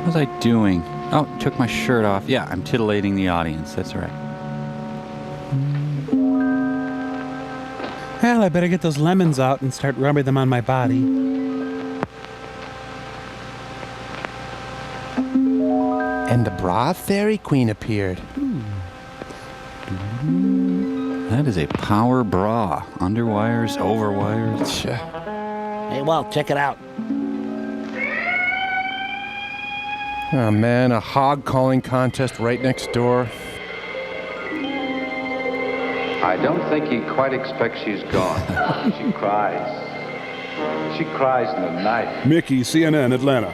What was I doing? Oh, took my shirt off. Yeah, I'm titillating the audience. That's right. Well, I better get those lemons out and start rubbing them on my body. And the bra fairy queen appeared. That is a power bra. Underwires, overwires. Hey, Walt, check it out. Oh man, a hog calling contest right next door. I don't think he quite expects she's gone. She cries. She cries in the night. Mickey, CNN, Atlanta.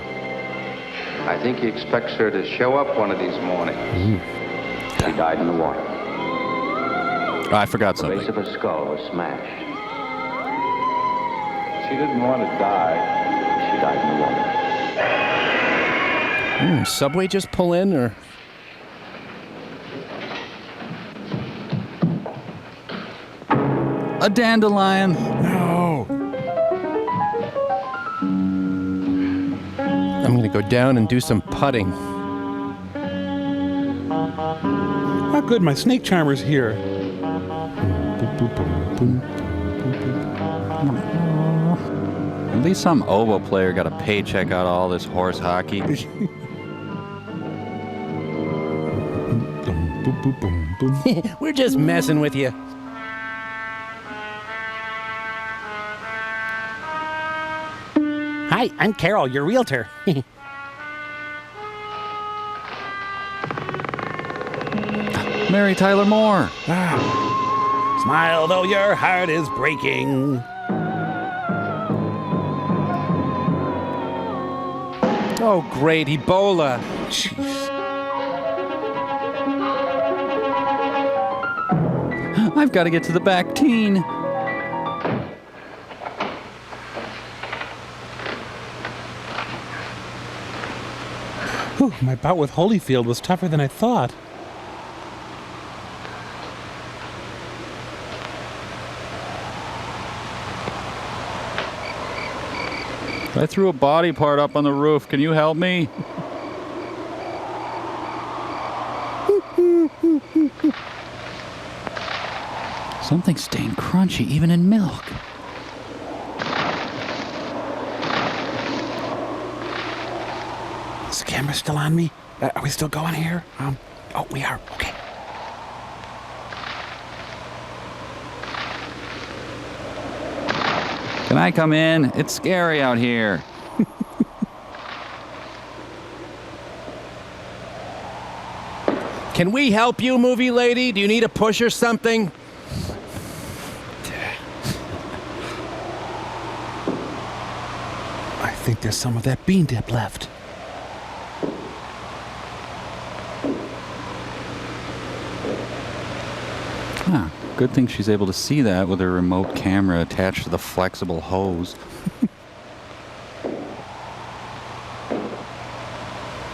I think he expects her to show up one of these mornings. She died in the water. Oh, I forgot The something. base of her skull was smashed. She didn't want to die. She died in the water. Subway just pull in, or? A dandelion. No. I'm gonna go down and do some putting. Oh, good, my snake charmer's here. At least some oboe player got a paycheck out of all this horse hockey. We're just messing with you. Hi, I'm Carol, your realtor. Mary Tyler Moore. Smile though your heart is breaking. Oh, great, Ebola. Jeez. I've got to get to the back teen. Whew, my bout with Holyfield was tougher than I thought. I threw a body part up on the roof. Can you help me? Something's staying crunchy even in milk. Is the camera still on me? Are we still going here? Oh, we are. Okay. Can I come in? It's scary out here. Can we help you, movie lady? Do you need a push or something? I think there's some of that bean dip left. Huh. Good thing she's able to see that with her remote camera attached to the flexible hose.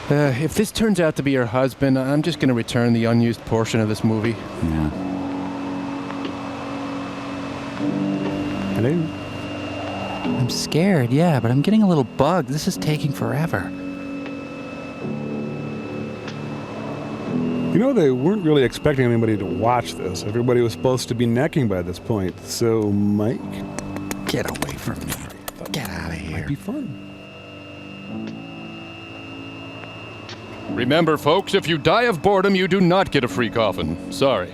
If this turns out to be her husband, I'm just going to return the unused portion of this movie. Yeah. Hello? I'm scared, yeah, but I'm getting a little bugged. This is taking forever. You know, they weren't really expecting anybody to watch this. Everybody was supposed to be necking by this point. So, Mike... Get away from me. Get out of here. Might be fun. Remember, folks, if you die of boredom, you do not get a free coffin. Sorry.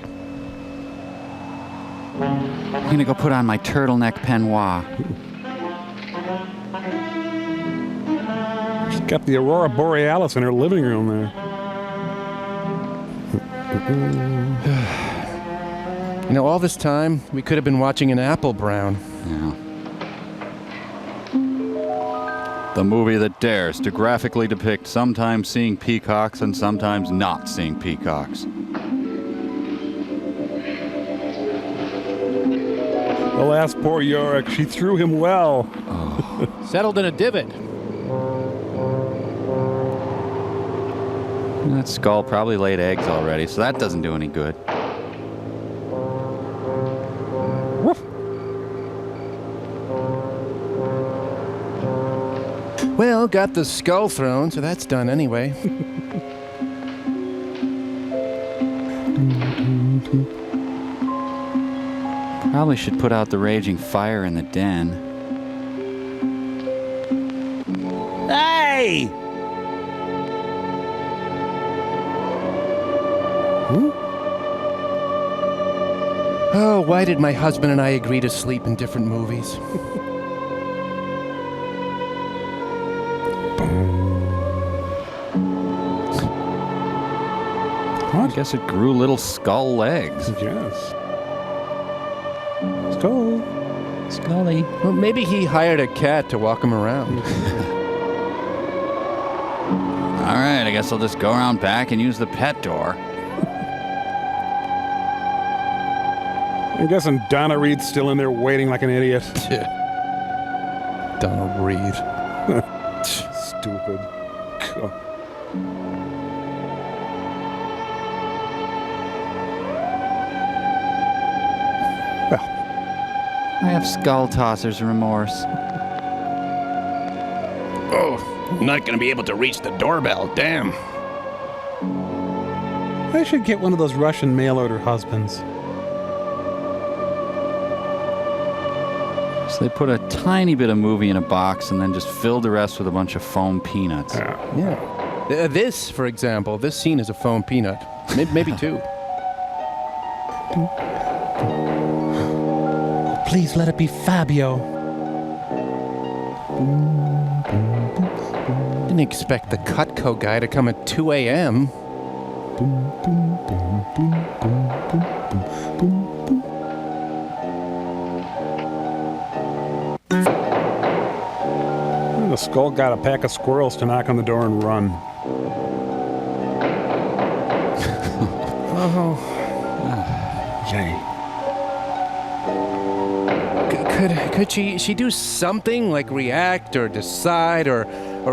I'm gonna go put on my turtleneck peignoir. She's got the Aurora Borealis in her living room there. You know, all this time, we could have been watching an Apple Brown. Yeah. The movie that dares to graphically depict sometimes seeing peacocks and sometimes not seeing peacocks. Alas, poor Yorick. She threw him well. Oh. Settled in a divot. That skull probably laid eggs already, so that doesn't do any good. Well, got the skull thrown, so that's done anyway. Probably should put out the raging fire in the den. Hey! Oh, why did my husband and I agree to sleep in different movies? I guess it grew little skull legs. Yes. Skull. Scully. Well, maybe he hired a cat to walk him around. All right, I guess I'll just go around back and use the pet door. I'm guessing Donna Reed's still in there waiting like an idiot. Donna Reed. Stupid. God. I have skull tosser's remorse. Oh, I'm not going to be able to reach the doorbell. Damn. I should get one of those Russian mail-order husbands. So they put a tiny bit of movie in a box and then just filled the rest with a bunch of foam peanuts. Yeah. This, for example, this scene is a foam peanut. Maybe two. Please let it be Fabio. Didn't expect the Cutco guy to come at 2 a.m. The skull got a pack of squirrels to knock on the door and run. Oh. Yay. Could she do something like react or decide or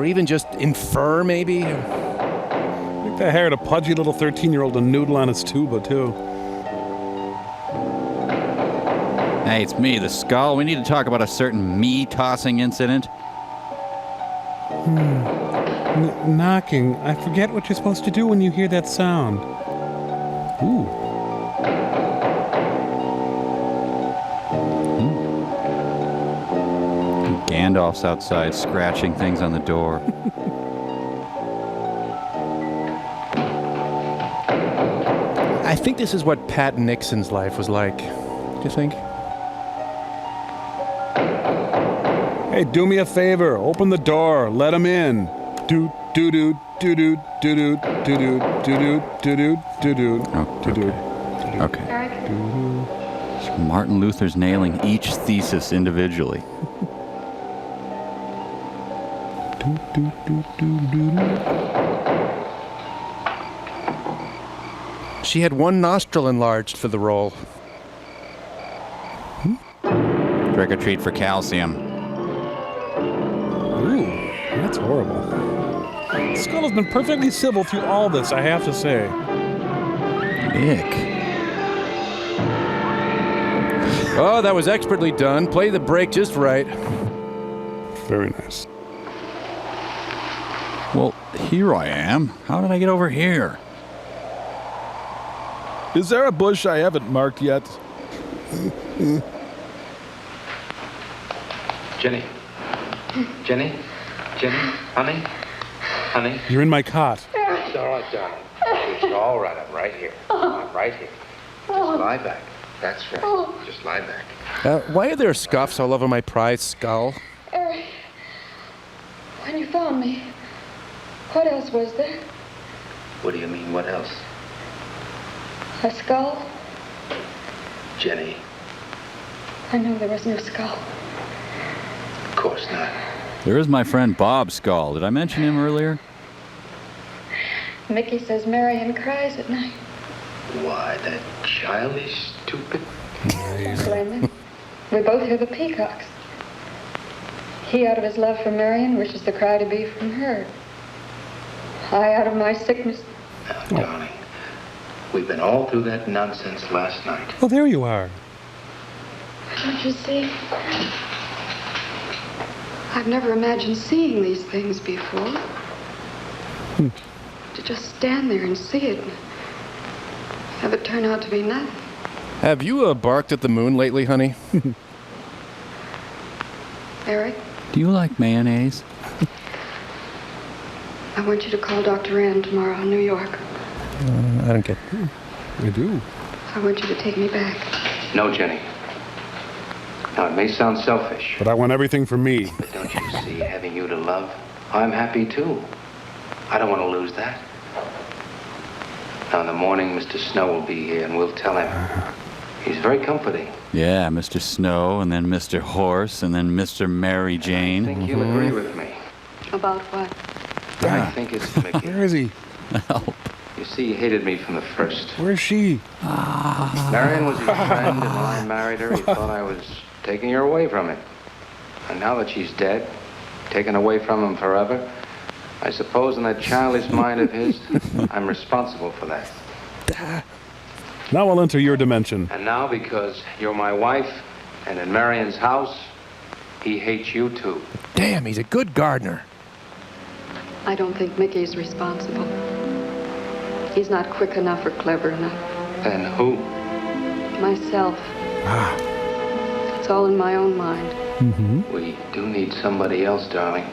even just infer maybe? I think they hired a pudgy little 13-year-old to noodle on his tuba too. Hey, it's me, the skull. We need to talk about a certain me-tossing incident. Knocking. I forget what you're supposed to do when you hear that sound. Ooh. Gandalf's outside scratching things on the door. I think this is what Pat Nixon's life was like. Do you think? Hey, do me a favor. Open the door. Let him in. Do do do do do do do do do do do do do. Okay. So Martin Luther's nailing each thesis individually. She had one nostril enlarged for the role. Trick or treat for calcium. Ooh, that's horrible. Skull has been perfectly civil through all this, I have to say. Ick. Oh, that was expertly done. Play the break just right. Very nice. Well, here I am. How did I get over here? Is there a bush I haven't marked yet? Jenny? Jenny? Jenny? Honey? Honey? You're in my cot. It's all right, darling. It's all right. I'm right here. I'm right here. Just lie back. That's right. Just lie back. Why are there scuffs all over my prized skull? Eric, when you found me, what else was there? What do you mean, what else? A skull? Jenny, I know there was no skull. of course not. There is my friend Bob Skull. Did I mention him earlier? Mickey says Marion cries at night. Why, that childish, stupid... Don't blame him. We both hear the peacocks. He, out of his love for Marion, wishes the cry to be from her. I, out of my sickness... Now, darling, we've been all through that nonsense last night. Oh, there you are. Don't you see? I've never imagined seeing these things before. To just stand there and see it. Have it turn out to be nothing. Have you barked at the moon lately, honey? Eric, Do you like mayonnaise? I want you to call Dr. Ann tomorrow in New York. I don't get... I do. I want you to take me back. No, Jenny. Now, it may sound selfish. But I want everything for me. But don't you see, having you to love, I'm happy too. I don't want to lose that. Now, in the morning, Mr. Snow will be here, and we'll tell him. He's very comforting. Yeah, Mr. Snow, and then Mr. Horse, and then Mr. Mary Jane. I think he'll agree with me. About what? I think it's Mickey. Where is he? Help. You see, he hated me from the first. Where's she? Marion was his friend, and when I married her, he thought I was taking her away from him. And now that she's dead, taken away from him forever, I suppose in that childish mind of his, I'm responsible for that. Now I'll enter your dimension. And now, because you're my wife, and in Marion's house, he hates you too. Damn, he's a good gardener. I don't think Mickey's responsible. He's not quick enough or clever enough. Then who? Myself. It's all in my own mind. We do need somebody else, darling.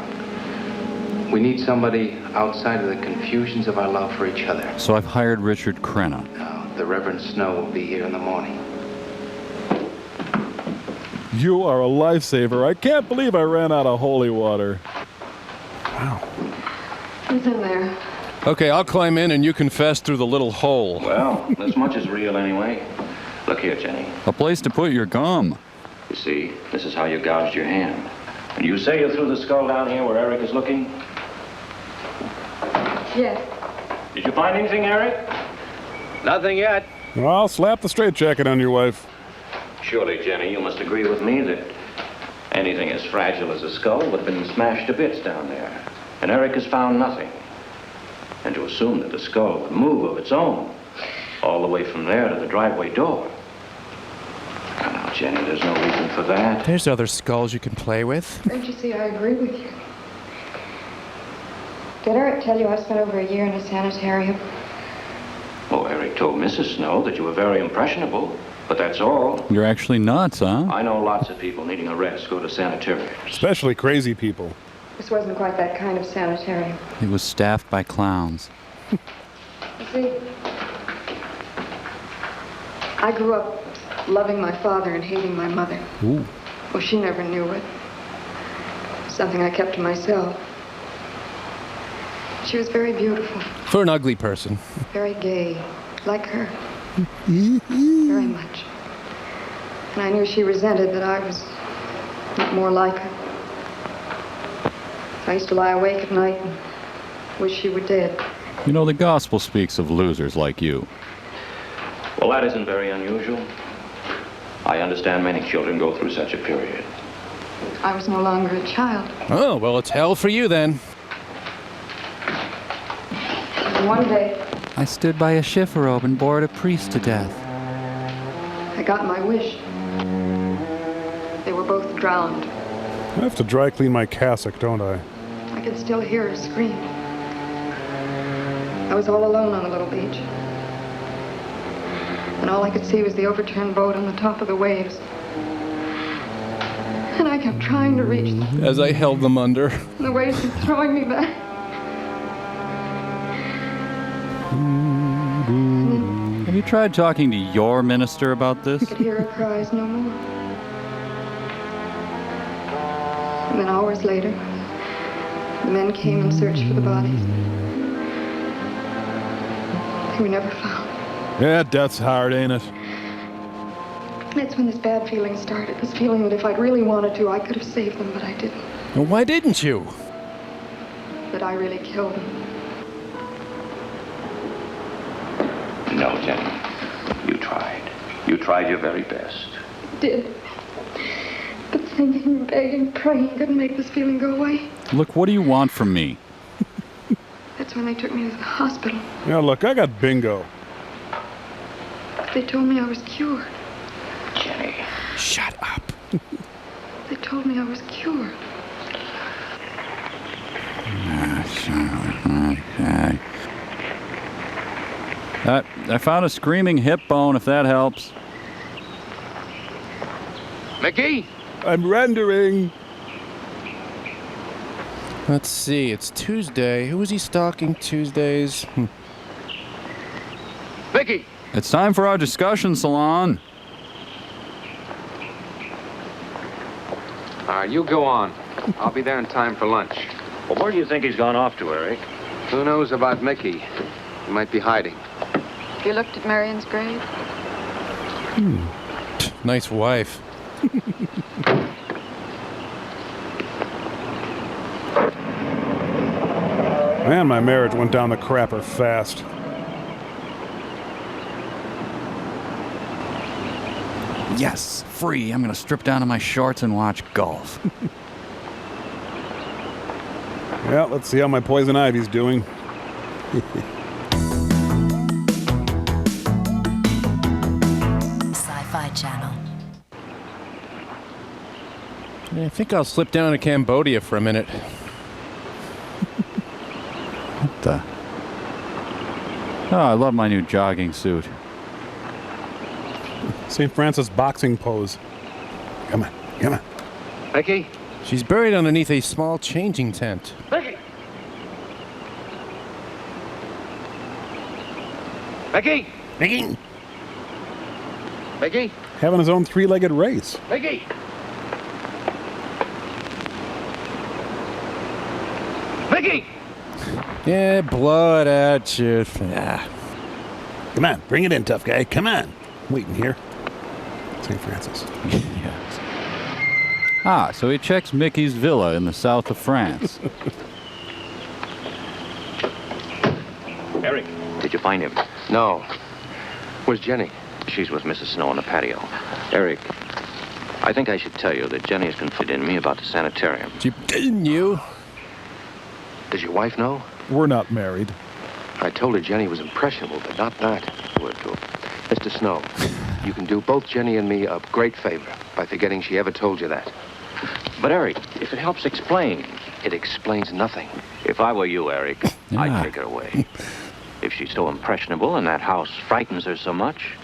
We need somebody outside of the confusions of our love for each other. So I've hired Richard Crenna. Now, the Reverend Snow will be here in the morning. You are a lifesaver. I can't believe I ran out of holy water. Wow. Who's in there? Okay, I'll climb in and you confess through the little hole. Well, this much is real anyway. Look here, Jenny. A place to put your gum. You see, this is how you gouged your hand. And you say you threw the skull down here where Eric is looking? Yes. Did you find anything, Eric? Nothing yet. Well, I'll slap the straitjacket on your wife. Surely, Jenny, you must agree with me that anything as fragile as a skull would have been smashed to bits down there. And Eric has found nothing. And to assume that the skull would move of its own all the way from there to the driveway door. Now, Jenny, there's no reason for that. There's other skulls you can play with. Don't you see, I agree with you. Did Eric tell you I spent over a year in a sanitarium? Oh, Eric told Mrs. Snow that you were very impressionable, but that's all. You're actually nuts, huh? I know lots of people needing a rest go to sanitariums. Especially crazy people. This wasn't quite that kind of sanitarium. It was staffed by clowns. You see, I grew up loving my father and hating my mother. Ooh. Well, she never knew it. Something I kept to myself. She was very beautiful, For an ugly person. very gay, like her. Very much. And I knew she resented that I was not more like her. I used to lie awake at night and wish she were dead. You know, the gospel speaks of losers like you. Well, that isn't very unusual. I understand many children go through such a period. I was no longer a child. Oh, well, it's hell for you then. And one day, I stood by a shiffer robe and bored a priest to death. I got my wish. They were both drowned. I have to dry clean my cassock, don't I? I could still hear her scream. I was all alone on the little beach. And all I could see was the overturned boat on the top of the waves. And I kept trying to reach them. As I held them under. And the waves were throwing me back. Have you tried talking to your minister about this? I could hear her cries no more. And then hours later, the men came and searched for the bodies. They were never found. Yeah, death's hard, ain't it? That's when this bad feeling started. This feeling that if I'd really wanted to, I could have saved them, but I didn't. Well, why didn't you? That I really killed them. No, Jenny. You tried. You tried your very best. Did. But thinking, begging, praying couldn't make this feeling go away. Look, what do you want from me? That's when they took me to the hospital. Yeah, look, I got bingo. They told me I was cured. Jenny. Shut up. They told me I was cured. I found a screaming hip bone, if that helps. Mickey? I'm rendering. Let's see, it's Tuesday. Who was he stalking Tuesdays? Mickey! It's time for our discussion salon. You go on. I'll be there in time for lunch. Well, where do you think he's gone off to, Eric? Who knows about Mickey? He might be hiding. Have you looked at Marion's grave? Nice wife. Man, my marriage went down the crapper fast. Yes, free. I'm gonna strip down to my shorts and watch golf. Yeah, let's see how my poison ivy's doing. Sci-Fi Channel. I think I'll slip down to Cambodia for a minute. the... Oh, I love my new jogging suit. St. Francis boxing pose. Come on, come on. Becky? She's buried underneath a small changing tent. Becky! Becky! Becky! Becky? Having his own three-legged race. Becky! Becky! Yeah, blood at you. Ah. Come on, bring it in, tough guy. Come on. Waiting here. St. Francis. Yes. Ah, so he checks Mickey's villa in the south of France. Eric, did you find him? No. Where's Jenny? She's with Mrs. Snow on the patio. Eric, I think I should tell you that Jenny has confided in me about the sanitarium. She didn't you? Does your wife know? We're not married. I told her Jenny was impressionable, but not that. Mr. Snow, you can do both Jenny and me a great favor by forgetting she ever told you that. But Eric, if it helps explain... It explains nothing. If I were you, Eric, I'd take her away. If she's so impressionable and that house frightens her so much,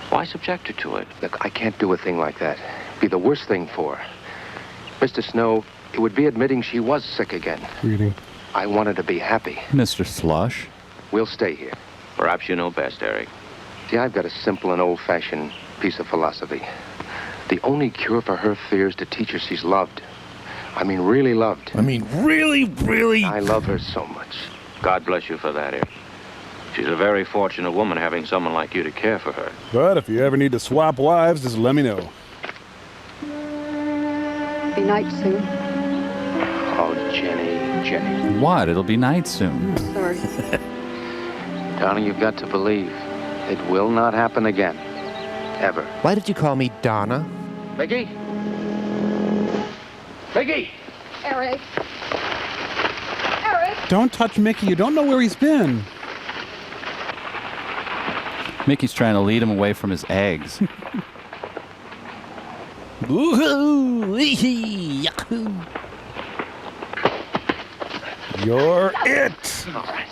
why subject her to it? Look, I can't do a thing like that. It'd be the worst thing for her. Mr. Snow, it would be admitting she was sick again. Reading. I want her to be happy. Mr. Slush? We'll stay here. Perhaps you know best, Eric. See, I've got a simple and old-fashioned piece of philosophy. The only cure for her fear is to teach her she's loved. I mean, really loved. I mean, really? I love her so much. God bless you for that, Eric. She's a very fortunate woman having someone like you to care for her. But if you ever need to swap wives, just let me know. Be night soon. Oh, Jenny. What? It'll be night soon. Sorry. Darling, you've got to believe it will not happen again. Ever. Why did you call me Donna? Becky? Becky! Eric. Eric! Don't touch Mickey. You don't know where he's been. Mickey's trying to lead him away from his eggs. Woohoo! Yahoo! You're it! All right.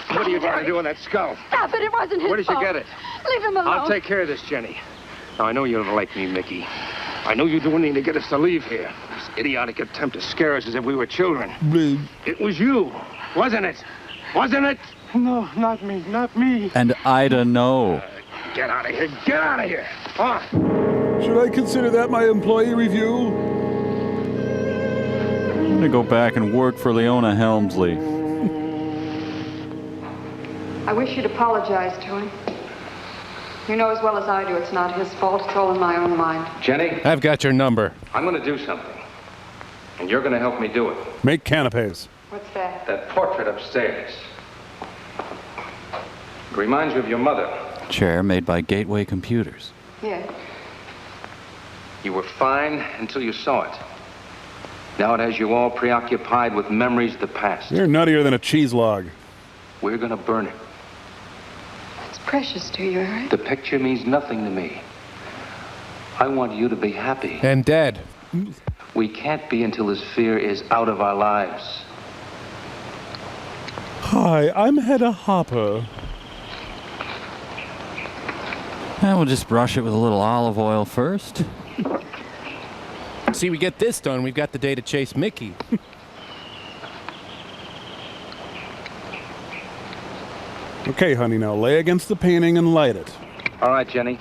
What are you trying to do with that skull? Stop it, it wasn't his Where did you fault. get it? Leave him alone. I'll take care of this, Jenny. Now, I know you don't like me, Mickey. I know you do anything to get us to leave here. This idiotic attempt to scare us as if we were children. It was you, wasn't it? Wasn't it? No, not me, not me. And Ida, no. Get out of here. Get out of here. On. Should I consider that my employee review? I'm gonna go back and work for Leona Helmsley. I wish you'd apologize to him. You know as well as I do it's not his fault. It's all in my own mind. Jenny? I've got your number. I'm going to do something. And you're going to help me do it. Make canapes. What's that? That portrait upstairs. It reminds you of your mother. Chair made by Gateway Computers. Yeah. You were fine until you saw it. Now it has you all preoccupied with memories of the past. You're nuttier than a cheese log. We're going to burn it. It's precious to you, Eric. The picture means nothing to me. I want you to be happy. And dead. We can't be until this fear is out of our lives. Hi, I'm Hedda Hopper. And we'll just brush it with a little olive oil first. See, we get this done, we've got the day to chase Mickey. Okay, honey, now lay against the painting and light it. All right, Jenny.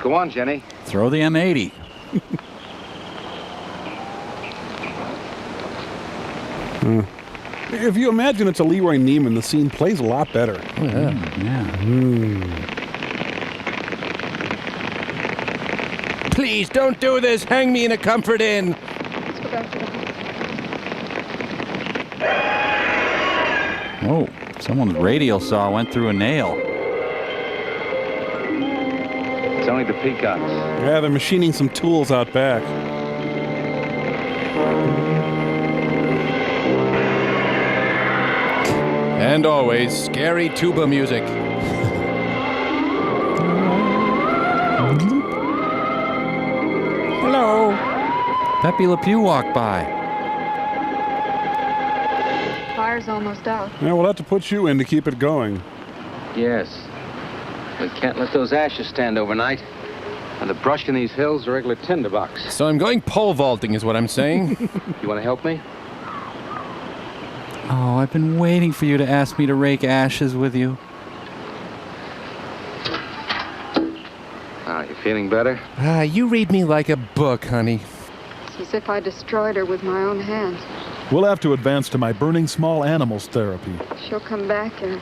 Go on, Jenny. Throw the M80. If you imagine it's a Leroy Neiman, the scene plays a lot better. Oh, yeah. Please, don't do this. Hang me in a comfort inn. Let's go back to the house. Oh, someone's radial saw went through a nail. It's only the peacocks. Yeah, they're machining some tools out back. And always, scary tuba music. Hello. Pepe Le Pew walked by. Tired fire's almost out. Yeah, we'll have to put you in to keep it going. Yes. We can't let those ashes stand overnight. And the brush in these hills are a regular tinderbox. So I'm going pole vaulting is what I'm saying. You want to help me? Oh, I've been waiting for you to ask me to rake ashes with you. You feeling better? You read me like a book, honey. It's as if I destroyed her with my own hands. We'll have to advance to my burning small animals therapy. She'll come back, Eric.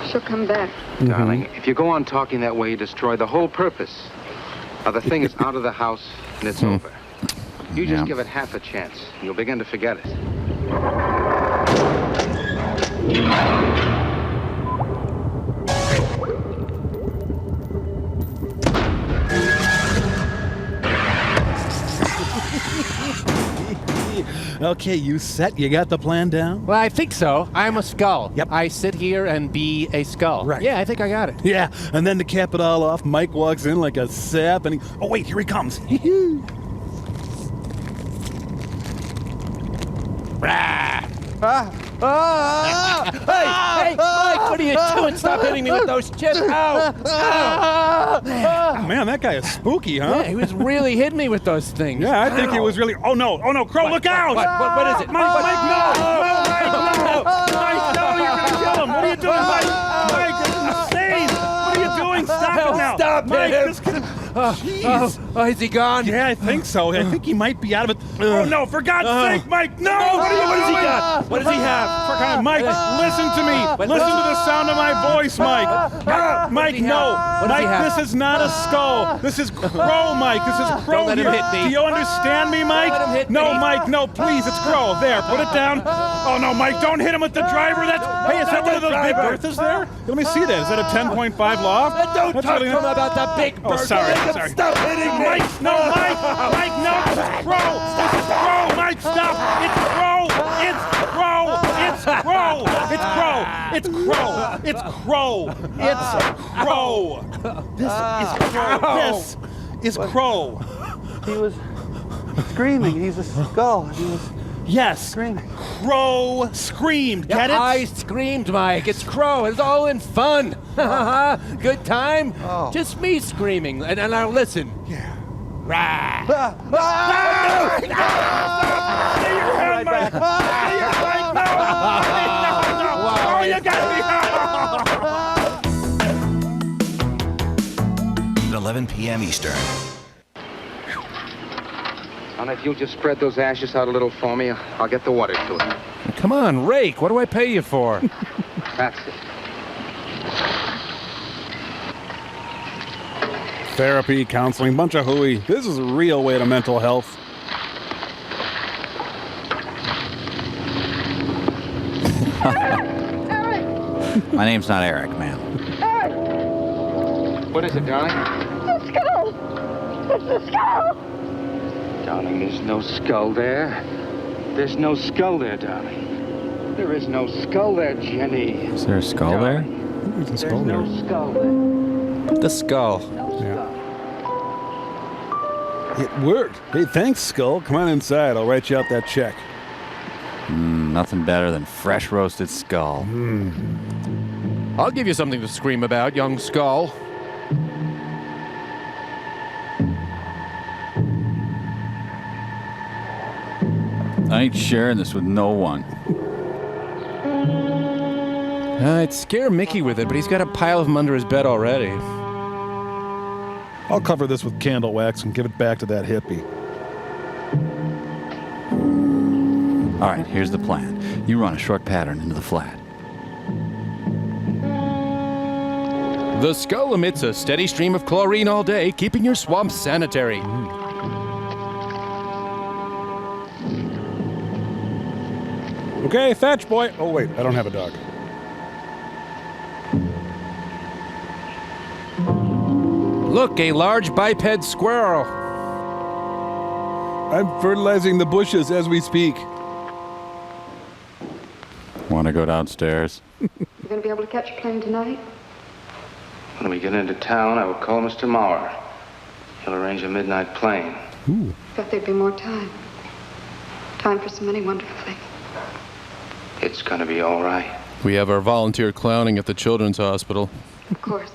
She'll come back. Darling, if you go on talking that way, you destroy the whole purpose. Now, the thing is out of the house, and it's over. You just give it half a chance, and you'll begin to forget it. Okay, you set? You got the plan down? Well, I think so. I'm a skull. Yep. I sit here and be a skull. Right. Yeah, I think I got it. Yeah, and then to cap it all off, Mike walks in like a sap and he... Oh, wait, here he comes. Hey, Mike, what are you doing? Stop hitting me with those chips. Ow! Ow! Man, that guy is spooky, huh? Yeah, he was really hitting me with those things. Yeah, I think he was really... Oh, no, Crow, look out! What is it? Mike, no! Mike, no, you're going to kill him! What are you doing, Mike? Mike, it's insane! What are you doing? Stop it now! Stop Mike, him! Jeez. Oh, is he gone? Yeah, I think so. I think he might be out of it. Oh, no, for God's sake, Mike, no! What does he got? What does he have? For God, Mike, listen to me. Listen to the sound of my voice, Mike. Mike, no. Mike, this is not a skull. This is Crow, Mike. This is Crow. Don't let him hit me. Do you understand me, Mike? Don't let him hit no, me. Mike, no, please. It's Crow. There, put it down. Oh, no, Mike, don't hit him with the driver. Hey, is that one of those big Berthas there? Let me see that. Is that a 10.5 loft? Don't talk to him about that big bird. Oh, sorry. Stop hitting me. Mike, no, Mike, no, it's Crow. This is Crow. Mike, stop. It's Crow. It's Crow. It's Crow. It's Crow. It's Crow. It's Crow. It's Crow. This is Crow. This is Crow. He was screaming. He's a skull. He was... Yes. Screaming. Crow screamed. Get it? I screamed, Mike. It's Crow. It's all in fun. Good time? Oh. Just me screaming. And now listen. Yeah. Rah. No! Stay your hand, Mike. Stay your Mike. No. Oh, you got me. 11 p.m. Eastern. And if you'll just spread those ashes out a little for me, I'll get the water to it. Come on, rake. What do I pay you for? That's it. Therapy, counseling, bunch of hooey. This is a real way to mental health. My name's not Eric, ma'am. What is it, darling? The skull! It's the skull! Darling, there's no skull there. There's no skull there, darling. There is no skull there, Jenny. Is there a skull there? There's a skull there. No skull there. The skull. Yeah. It worked. Hey, thanks, Skull. Come on inside. I'll write you out that check. Nothing better than fresh roasted skull. I'll give you something to scream about, young skull. I ain't sharing this with no one. I'd scare Mickey with it, but he's got a pile of them under his bed already. I'll cover this with candle wax and give it back to that hippie. All right, here's the plan. You run a short pattern into the flat. The skull emits a steady stream of chlorine all day, keeping your swamp sanitary. Okay, fetch, boy. Oh, wait, I don't have a dog. Look, a large biped squirrel. I'm fertilizing the bushes as we speak. Want to go downstairs? You gonna be able to catch a plane tonight? When we get into town, I will call Mr. Maurer. He'll arrange a midnight plane. Ooh. Thought there'd be more time. Time for so many wonderful things. It's gonna be all right. We have our volunteer clowning at the children's hospital. Of course.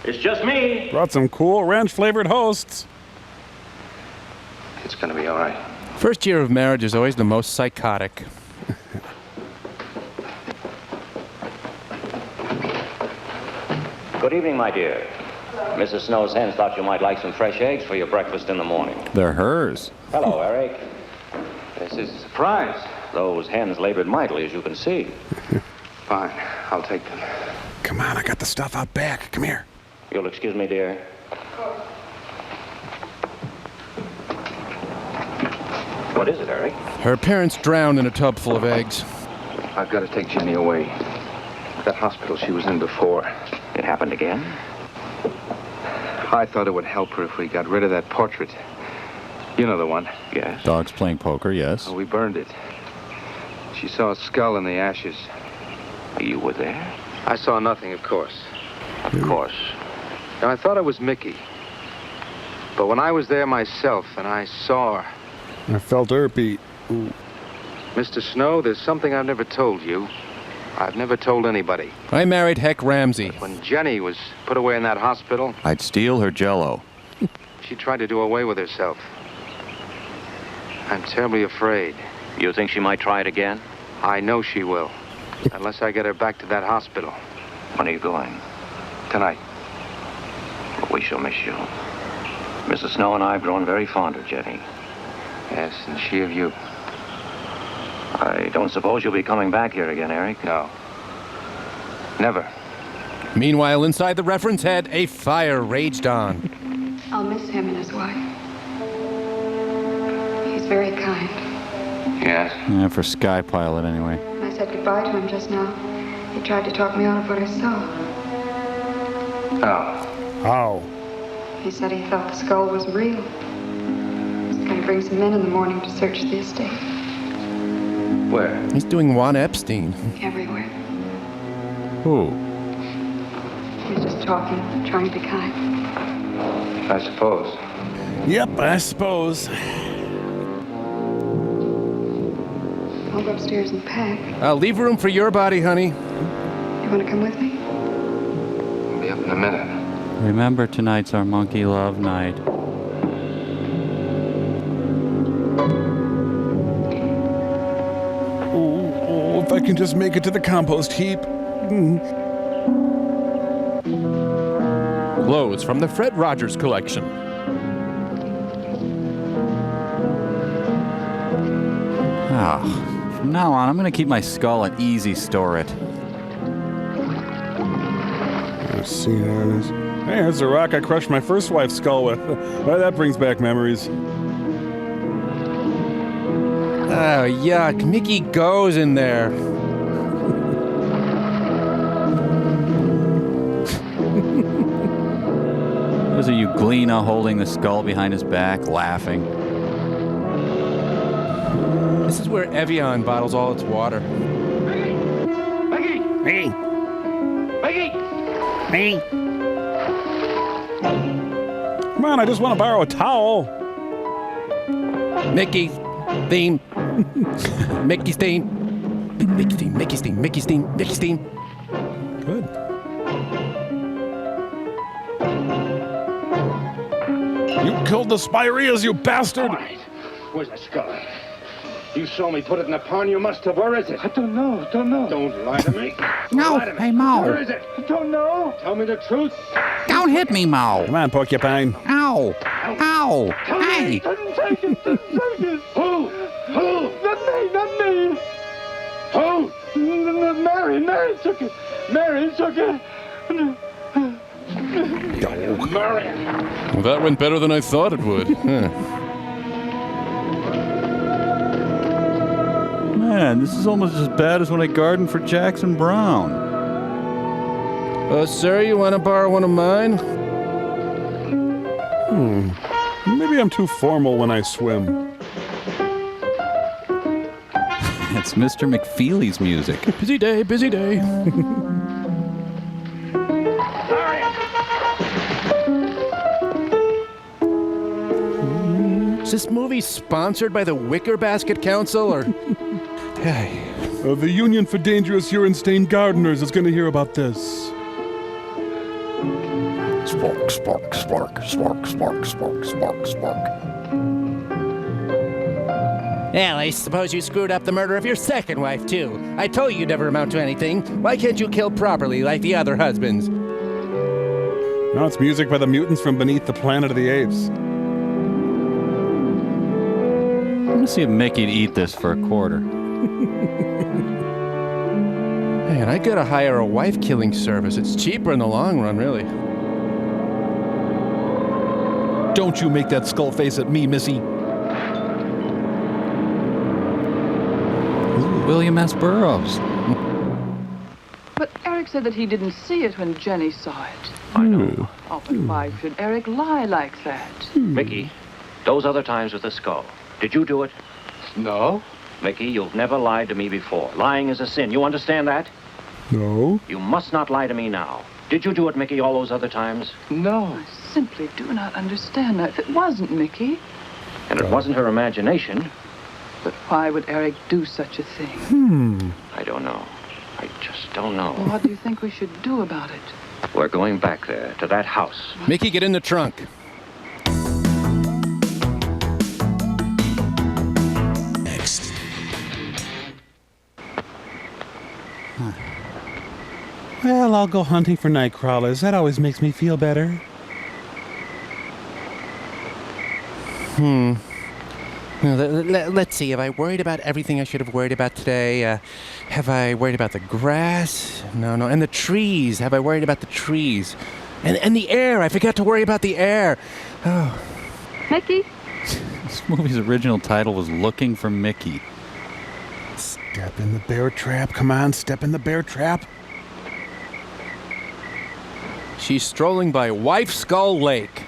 It's just me. Brought some cool ranch-flavored hosts. It's gonna be all right. First year of marriage is always the most psychotic. Good evening, my dear. Mrs. Snow's hens thought you might like some fresh eggs for your breakfast in the morning. They're hers. Hello, Eric. This is a surprise. Those hens labored mightily, as you can see. Fine, I'll take them. Come on, I got the stuff out back. Come here. You'll excuse me, dear. What is it, Eric? Her parents drowned in a tub full of eggs. I've got to take Jenny away. That hospital she was in before. It happened again? I thought it would help her if we got rid of that portrait. You know the one. Yes. Dogs playing poker, yes. Oh, we burned it. She saw a skull in the ashes. You were there? I saw nothing, of course. Of course. Now, I thought it was Mickey. But when I was there myself and I saw her... I felt her beat. Ooh. Mr. Snow, there's something I've never told you. I've never told anybody. I married Heck Ramsey. When Jenny was put away in that hospital... I'd steal her Jell-O. She tried to do away with herself. I'm terribly afraid. You think she might try it again? I know she will. Unless I get her back to that hospital. When are you going? Tonight. We shall miss you. Mrs. Snow and I have grown very fond of Jenny. Yes, and she of you. I don't suppose you'll be coming back here again, Eric? No. Never. Meanwhile, inside the reference head, a fire raged on. I'll miss him and his wife. He's very kind. Yes? Yeah, for Sky Pilot, anyway. When I said goodbye to him just now, he tried to talk me out of what I saw. Oh. Oh. He said he felt the skull was real. He's going to bring some men in the morning to search the estate. Where? He's doing Juan Epstein. Everywhere. Who? He was just talking, trying to be kind. I suppose. Yep, I suppose. I'll go upstairs and pack. I'll leave room for your body, honey. You want to come with me? I'll be up in a minute. Remember, tonight's our monkey love night. Oh, if I can just make it to the compost heap. Clothes from the Fred Rogers collection. From now on, I'm going to keep my skull at easy store it. Let's see how it is. Hey, here's the rock I crushed my first wife's skull with. Well, that brings back memories. Oh, yuck. Mickey goes in there. Those are you Glena holding the skull behind his back, laughing. This is where Evian bottles all its water. Maggie! Hey! Maggie! Hey! Come on, I just want to borrow a towel. Mickey theme. Mickey's theme. Mickey's theme. Mickey's theme. Mickey's theme. Mickey's theme. Good. You killed the Spireas, you bastard! All right. Where's that skull? You saw me put it in a pond, you must have. Where is it? I don't know. Don't lie to me. No, Lie to me. hey, Mo. Where is it? I don't know. Tell me the truth. Don't hit me, Mo. Come on, Porcupine. Ow. Ow. Tell Hey. me. Didn't take it. Who? Not me. Who? Mary took it. Mary took it. Mary. Well, that went better than I thought it would. Man, this is almost as bad as when I gardened for Jackson Brown. Sir, you want to borrow one of mine? Maybe I'm too formal when I swim. It's Mr. McFeely's music. Busy day, busy day. Is this movie sponsored by the Wicker Basket Council, or... Hey. The Union for Dangerous Urine-Stained Gardeners is going to hear about this. Spark, spark, spark, spark, spark, spark, spark, spark. Well, I suppose you screwed up the murder of your second wife, too. I told you you'd never amount to anything. Why can't you kill properly like the other husbands? No, it's music by the mutants from beneath the Planet of the Apes. I'm gonna see if Mickey'd eat this for a quarter. Man, I gotta hire a wife-killing service. It's cheaper in the long run, really. Don't you make that skull face at me, Missy. Ooh, William S. Burroughs. But Eric said that he didn't see it when Jenny saw it. I know. Oh, but why should Eric lie like that? Mickey, those other times with the skull, did you do it? No. Mickey, you've never lied to me before. Lying is a sin. You understand that? No. You must not lie to me now. Did you do it, Mickey, all those other times? No. I simply do not understand that. If it wasn't Mickey, And it wasn't her imagination. but why would Eric do such a thing? I don't know. I just don't know. Well, what do you think we should do about it? We're going back there, to that house. Mickey, get in the trunk. Next. Well, I'll go hunting for night crawlers. That always makes me feel better. Well, let's see. Have I worried about everything I should have worried about today? Have I worried about the grass? No. And the trees. Have I worried about the trees? And the air. I forgot to worry about the air. Oh. Mickey? This movie's original title was Looking for Mickey. Step in the bear trap. Come on, step in the bear trap. She's strolling by Wife Skull Lake.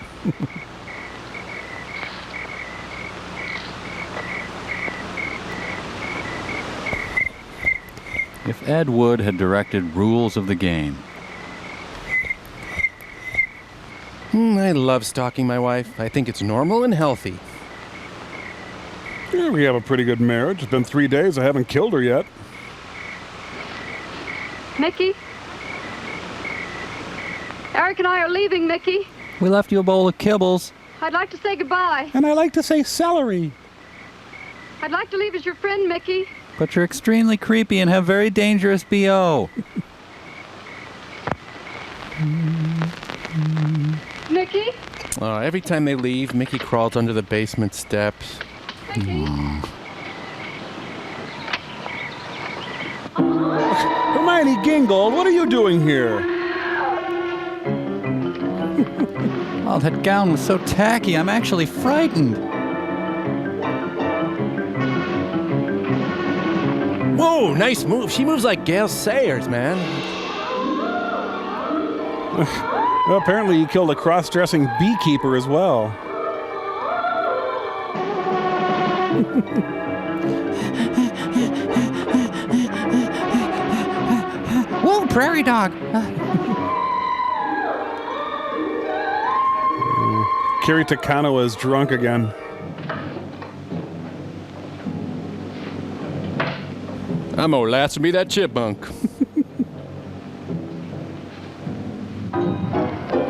If Ed Wood had directed Rules of the Game. I love stalking my wife. I think it's normal and healthy. Yeah, we have a pretty good marriage. It's been 3 days. I haven't killed her yet. Mickey? Eric and I are leaving, Mickey. We left you a bowl of kibbles. I'd like to say goodbye. And I like to say celery. I'd like to leave as your friend, Mickey. But you're extremely creepy and have very dangerous BO. Mickey? Every time they leave, Mickey crawls under the basement steps. Hermione Gingold, what are you doing here? Oh, that gown was so tacky. I'm actually frightened. Whoa, nice move. She moves like Gail Sayers, man. Well, apparently you killed a cross-dressing beekeeper as well. Whoa, prairie dog. Kiri Takano is drunk again. I'm gonna last me that chipmunk.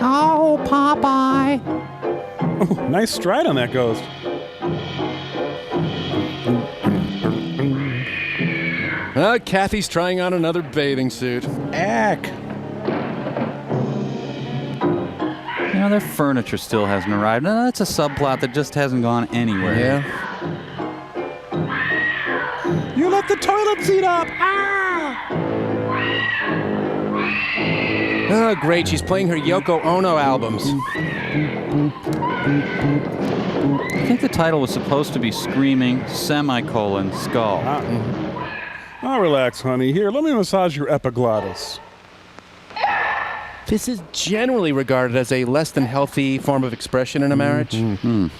Oh, Popeye. Oh, nice stride on that ghost. Kathy's trying on another bathing suit. Ack. You know, their furniture still hasn't arrived. No, that's a subplot that just hasn't gone anywhere. Yeah. You left the toilet seat up! Oh, great. She's playing her Yoko Ono albums. I think the title was supposed to be Screaming, Skull. Oh, relax, honey. Here, let me massage your epiglottis. This is generally regarded as a less than healthy form of expression in a marriage. Ugh.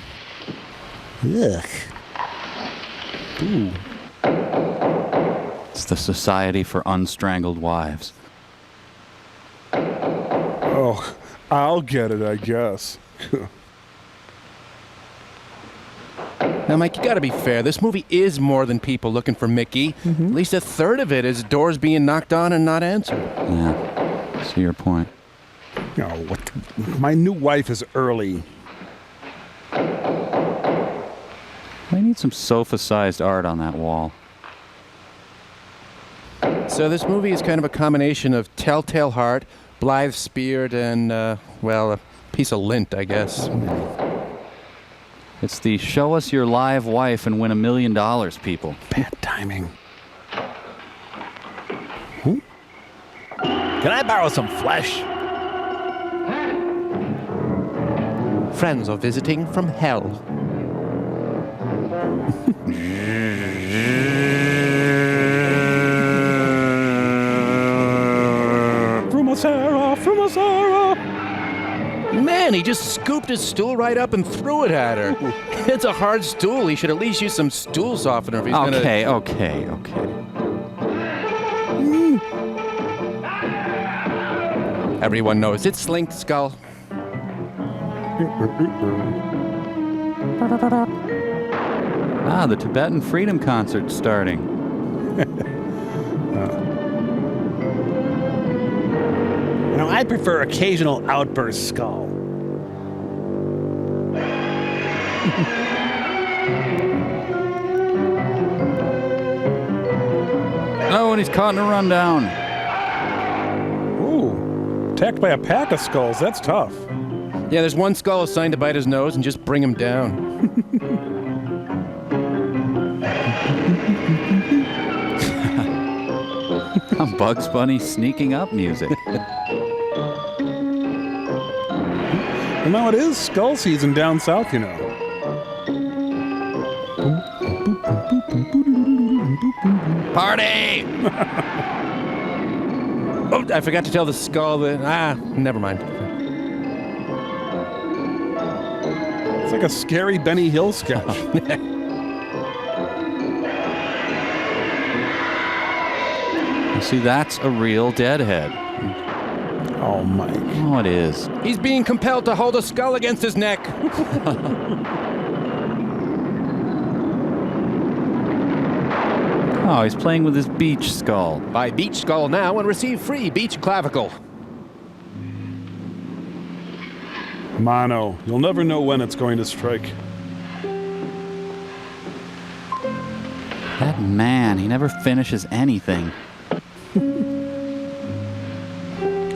Ooh. It's the Society for Unstrangled Wives. Oh, I'll get it, I guess. Now, Mike, you gotta be fair. This movie is more than people looking for Mickey. At least a third of it is doors being knocked on and not answered. Yeah, I see your point. Oh, what? My new wife is early. I need some sofa-sized art on that wall. So this movie is kind of a combination of Telltale Heart, Blithe Spirit, and, well, a piece of lint, I guess. It's the show us your live wife and win $1 million, people. Bad timing. Can I borrow some flesh? Friends are visiting from hell. Sarah. Man, he just scooped his stool right up and threw it at her. It's a hard stool. He should at least use some stool softener if he's gonna... Okay. Everyone knows it's Slink Skull. Ah, the Tibetan Freedom Concert's starting. I prefer occasional outburst skull. Oh, and he's caught in a rundown. Ooh, attacked by a pack of skulls. That's tough. Yeah, there's one skull assigned to bite his nose and just bring him down. Bugs Bunny sneaking up music. Well, now it is skull season down south, you know. Party! Oh, I forgot to tell the skull that... never mind. It's like a scary Benny Hill sketch. See, that's a real deadhead. Oh, Mike. Oh, it is. He's being compelled to hold a skull against his neck. Oh, he's playing with his beach skull. Buy beach skull now and receive free beach clavicle. Mono, you'll never know when it's going to strike. That man, he never finishes anything.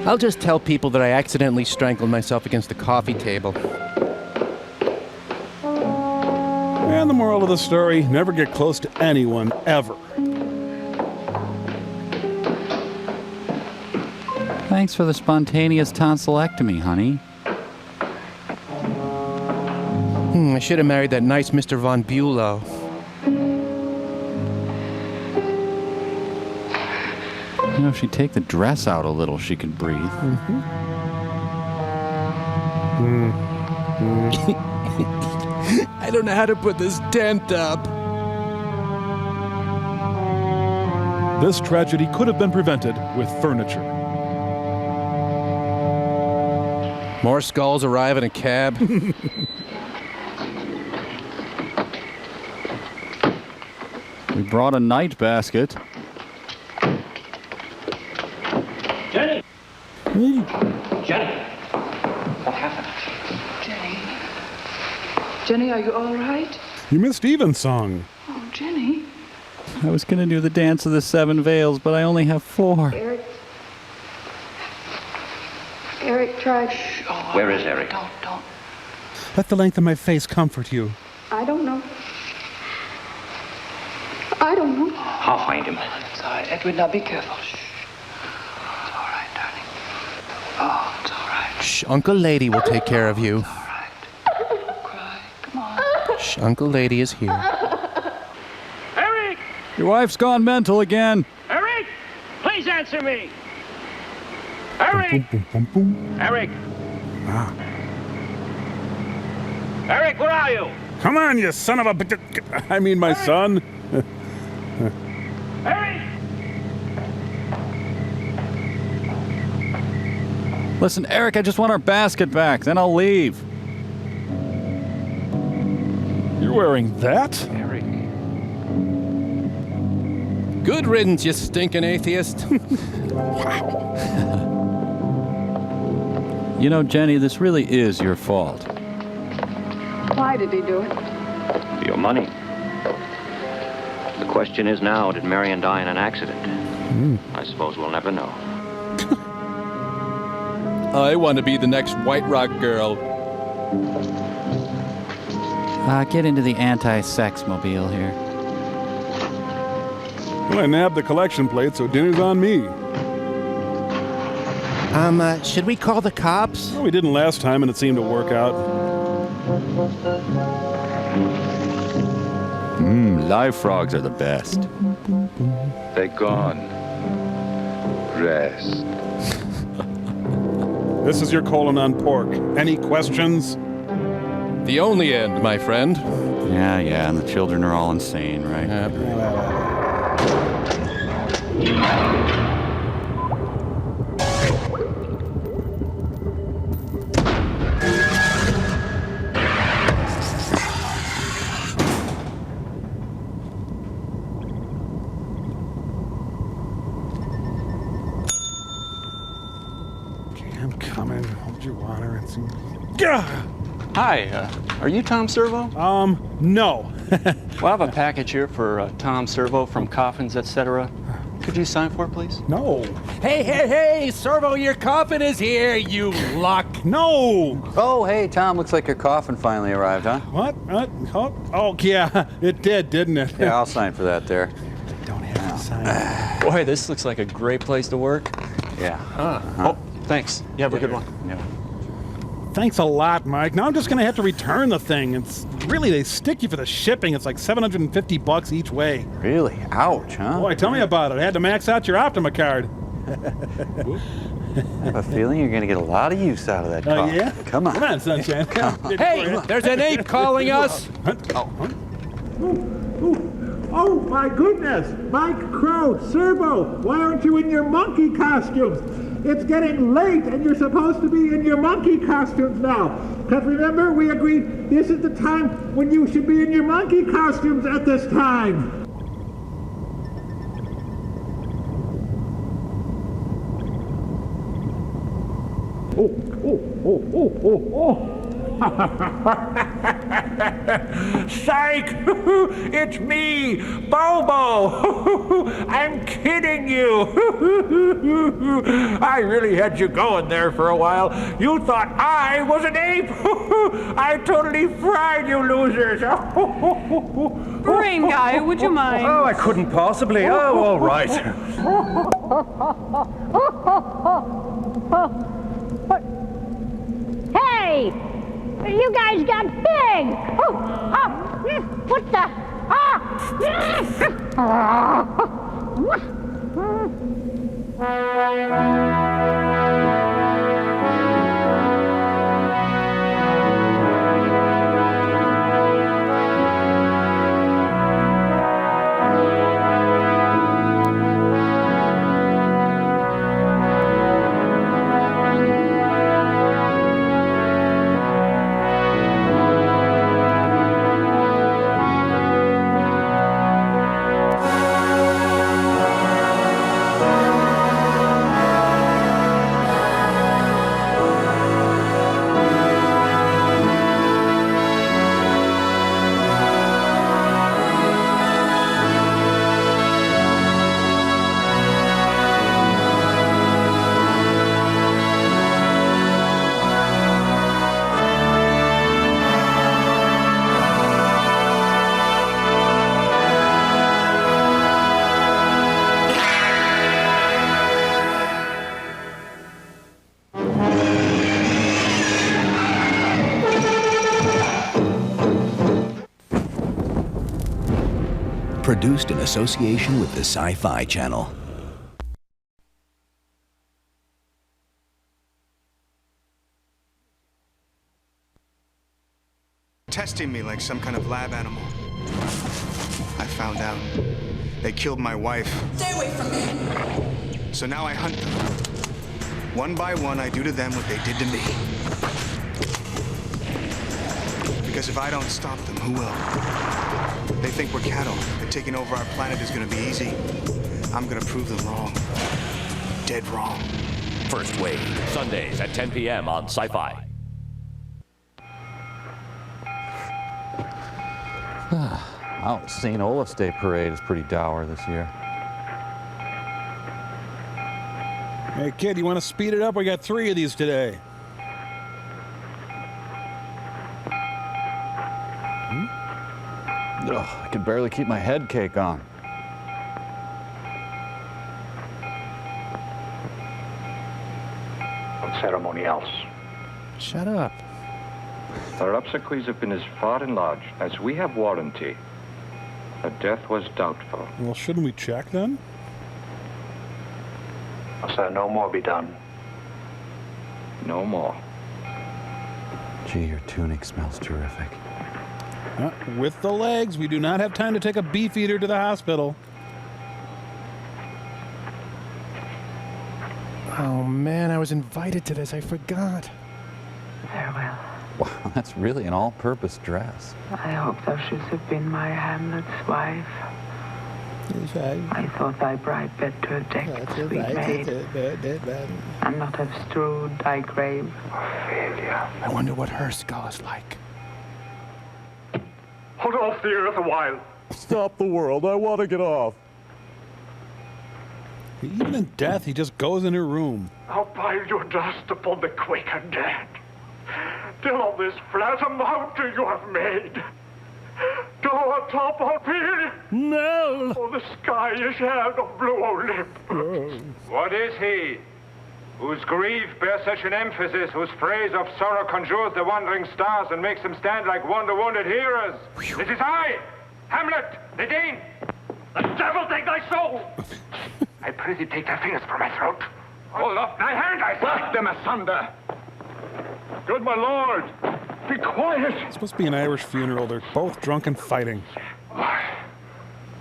I'll just tell people that I accidentally strangled myself against the coffee table. And the moral of the story, never get close to anyone, ever. Thanks for the spontaneous tonsillectomy, honey. I should have married that nice Mr. Von Bulow. You know, if she'd take the dress out a little, she could breathe. I don't know how to put this tent up. This tragedy could have been prevented with furniture. More skulls arrive in a cab. We brought a night basket. Jenny! Jenny! What happened? Jenny, are you all right? You missed Even's song. Oh, Jenny. I was going to do the dance of the 7 veils, but I only have 4. Eric tried. Where is Eric? Don't. Let the length of my face comfort you. I don't know. I'll find him. It's all right. Edward, now be careful. Shh. It's all right, darling. Oh, it's all right. Shh, Uncle Lady will take care of you. All right. Don't cry. Come on. Shh, Uncle Lady is here. Eric! Your wife's gone mental again. Eric! Please answer me! Eric! Eric! Eric, where are you? Come on, you son of a... I mean, my son. Eric! Listen, Eric, I just want our basket back, then I'll leave. Your wearing that? Eric. Good riddance, you stinking atheist. You know, Jenny, this really is your fault. Why did he do it? Your money. The question is now, did Marion die in an accident? I suppose we'll never know. I want to be the next White Rock girl. Get into the anti-sex mobile here. Well, I nabbed the collection plate, so dinner's on me. Should we call the cops? Well, we didn't last time, and it seemed to work out. Live frogs are the best. They're gone. Rest. This is your colon on pork. Any questions? The only end, my friend. Yeah, and the children are all insane, right? I'm coming. Hold your water and see. Hi, are you Tom Servo? No. Well, I have a package here for Tom Servo from Coffins, etc. Could you sign for it, please? No. Hey, Servo, your coffin is here, you luck. No. Oh, hey, Tom, looks like your coffin finally arrived, huh? What? Oh, yeah, it did, didn't it? Yeah, I'll sign for that there. Don't have to sign. Boy, this looks like a great place to work. Yeah. Oh, thanks. You have a good one. Yeah. Thanks a lot, Mike. Now I'm just going to have to return the thing. It's really, they stick you for the shipping. It's like $750 each way. Really? Ouch, huh? Boy, tell me about it. I had to max out your Optima card. I have a feeling you're going to get a lot of use out of that car. Yeah? Come on. Come on, sunshine. Hey, there's an ape calling us. Oh, my goodness! Mike, Crow, Servo, why aren't you in your monkey costumes? It's getting late and you're supposed to be in your monkey costumes now. Because remember, we agreed this is the time when you should be in your monkey costumes at this time. Oh. Psych! It's me, Bobo! I'm kidding you! I really had you going there for a while. You thought I was an ape! I totally fried you losers! Rain guy, would you mind? Oh, I couldn't possibly. Oh, all right. Hey! You guys got big! What the? Produced in association with the Sci-Fi Channel. Testing me like some kind of lab animal. I found out. They killed my wife. Stay away from me! So now I hunt them. One by one, I do to them what they did to me. Because if I don't stop them, who will? They think we're cattle, that taking over our planet is gonna be easy. I'm gonna prove them wrong. Dead wrong. First Wave, Sundays at 10 p.m. on Sci-Fi. Oh, the St. Olaf's Day parade is pretty dour this year. Hey, kid, you want to speed it up? We got 3 of these today. Ugh, I can barely keep my head cake on. Ceremony else. Shut up. Our obsequies have been as far enlarged as we have warranty. Her death was doubtful. Well, shouldn't we check then? Sir, no more be done. No more. Gee, your tunic smells terrific. With the legs, we do not have time to take a beef eater to the hospital. Oh man, I was invited to this. I forgot. Farewell. Wow, that's really an all-purpose dress. I hope thou shouldst have been my Hamlet's wife. I thought thy bride bed to have decked, sweet maid, and not have strewed thy grave. Failure. I wonder what her scar's like. Hold off the earth a while. Stop the world. I want to get off. Even in death, he just goes in her room. I'll pile your dust upon the Quaker dead. Till on this flat a mountain you have made. To atop on hill. No. For the sky is held of blue Olymp. What is he? Whose grief bears such an emphasis, whose phrase of sorrow conjures the wandering stars and makes them stand like wonder-wounded heroes? It is I, Hamlet, the Dane. The devil take thy soul! I pray thee take thy fingers from my throat. Hold up thy hand, I say. Burst them asunder. Good my lord, be quiet. It's supposed to be an Irish funeral. They're both drunk and fighting. Why,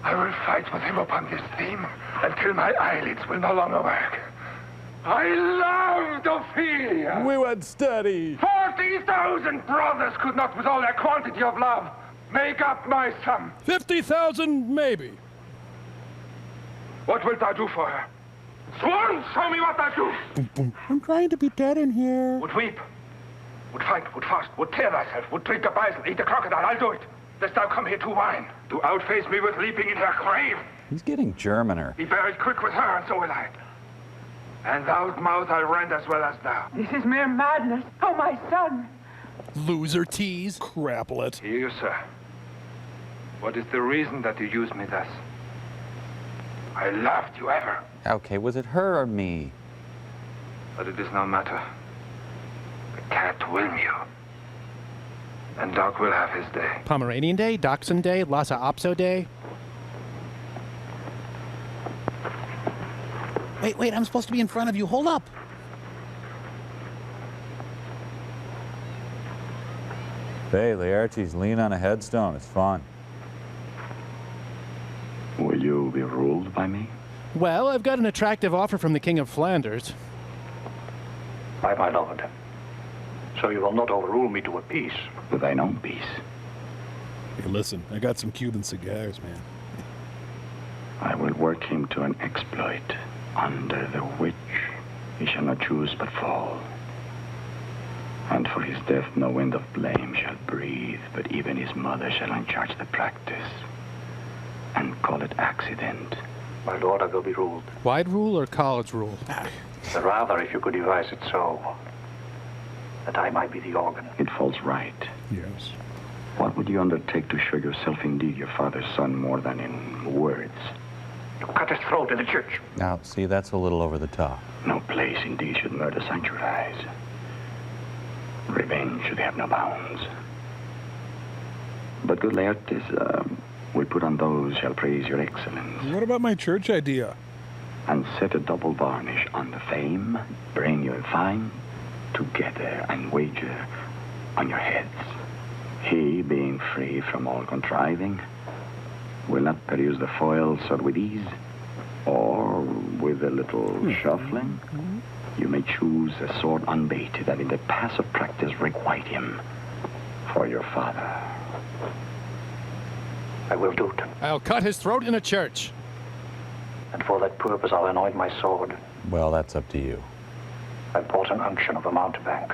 I will fight with him upon this theme until my eyelids will no longer work. I loved Ophelia. We went steady. 40,000 brothers could not, with all their quantity of love, make up my sum. 50,000, maybe. What wilt thou do for her? Swan, show me what thou do. I'm trying to be dead in here. Would weep, would fight, would fast, would tear thyself, would drink the bison, eat the crocodile. I'll do it. Dost thou come here to whine, to outface me with leaping in her grave? He's getting Germaner. Be buried quick with her, and so will I. And thou's mouth I'll rend as well as thou. This is mere madness. Oh, my son. Loser tease. Craplet. Hear you, sir. What is the reason that you use me thus? I loved you ever. Okay, was it her or me? But it is no matter. The cat will mew. And Doc will have his day. Pomeranian Day, Dachshund Day, Lhasa Apso Day. Wait, I'm supposed to be in front of you. Hold up. Hey, Laertes, lean on a headstone. It's fun. Will you be ruled by me? Well, I've got an attractive offer from the King of Flanders. By my lord. So you will not overrule me to a peace. With thine own peace. Hey, listen, I got some Cuban cigars, man. I will work him to an exploit, under the which he shall not choose but fall. And for his death no wind of blame shall breathe, but even his mother shall uncharge the practice, and call it accident. My lord, I will be ruled. Wide rule or college rule? Rather, if you could devise it so, that I might be the organ. It falls right. Yes. What would you undertake to show yourself indeed your father's son more than in words? You cut his throat in the church. Now, see, that's a little over the top. No place indeed should murder sanctuarize. Revenge should have no bounds. But good Laertes, we put on those shall praise your excellence. What about my church idea? And set a double varnish on the fame, bring you fine, together and wager on your heads. He, being free from all contriving, will not peruse the foil sought with ease, or with a little shuffling, you may choose a sword unbaited, that in the pass of practice requite him. For your father. I will do it. I'll cut his throat in a church. And for that purpose, I'll anoint my sword. Well, that's up to you. I've bought an unction of a mountebank.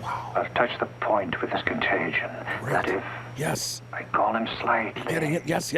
Wow. I'll touch the point with this contagion. That if Yes. I call him slightly. Getting it. Yes.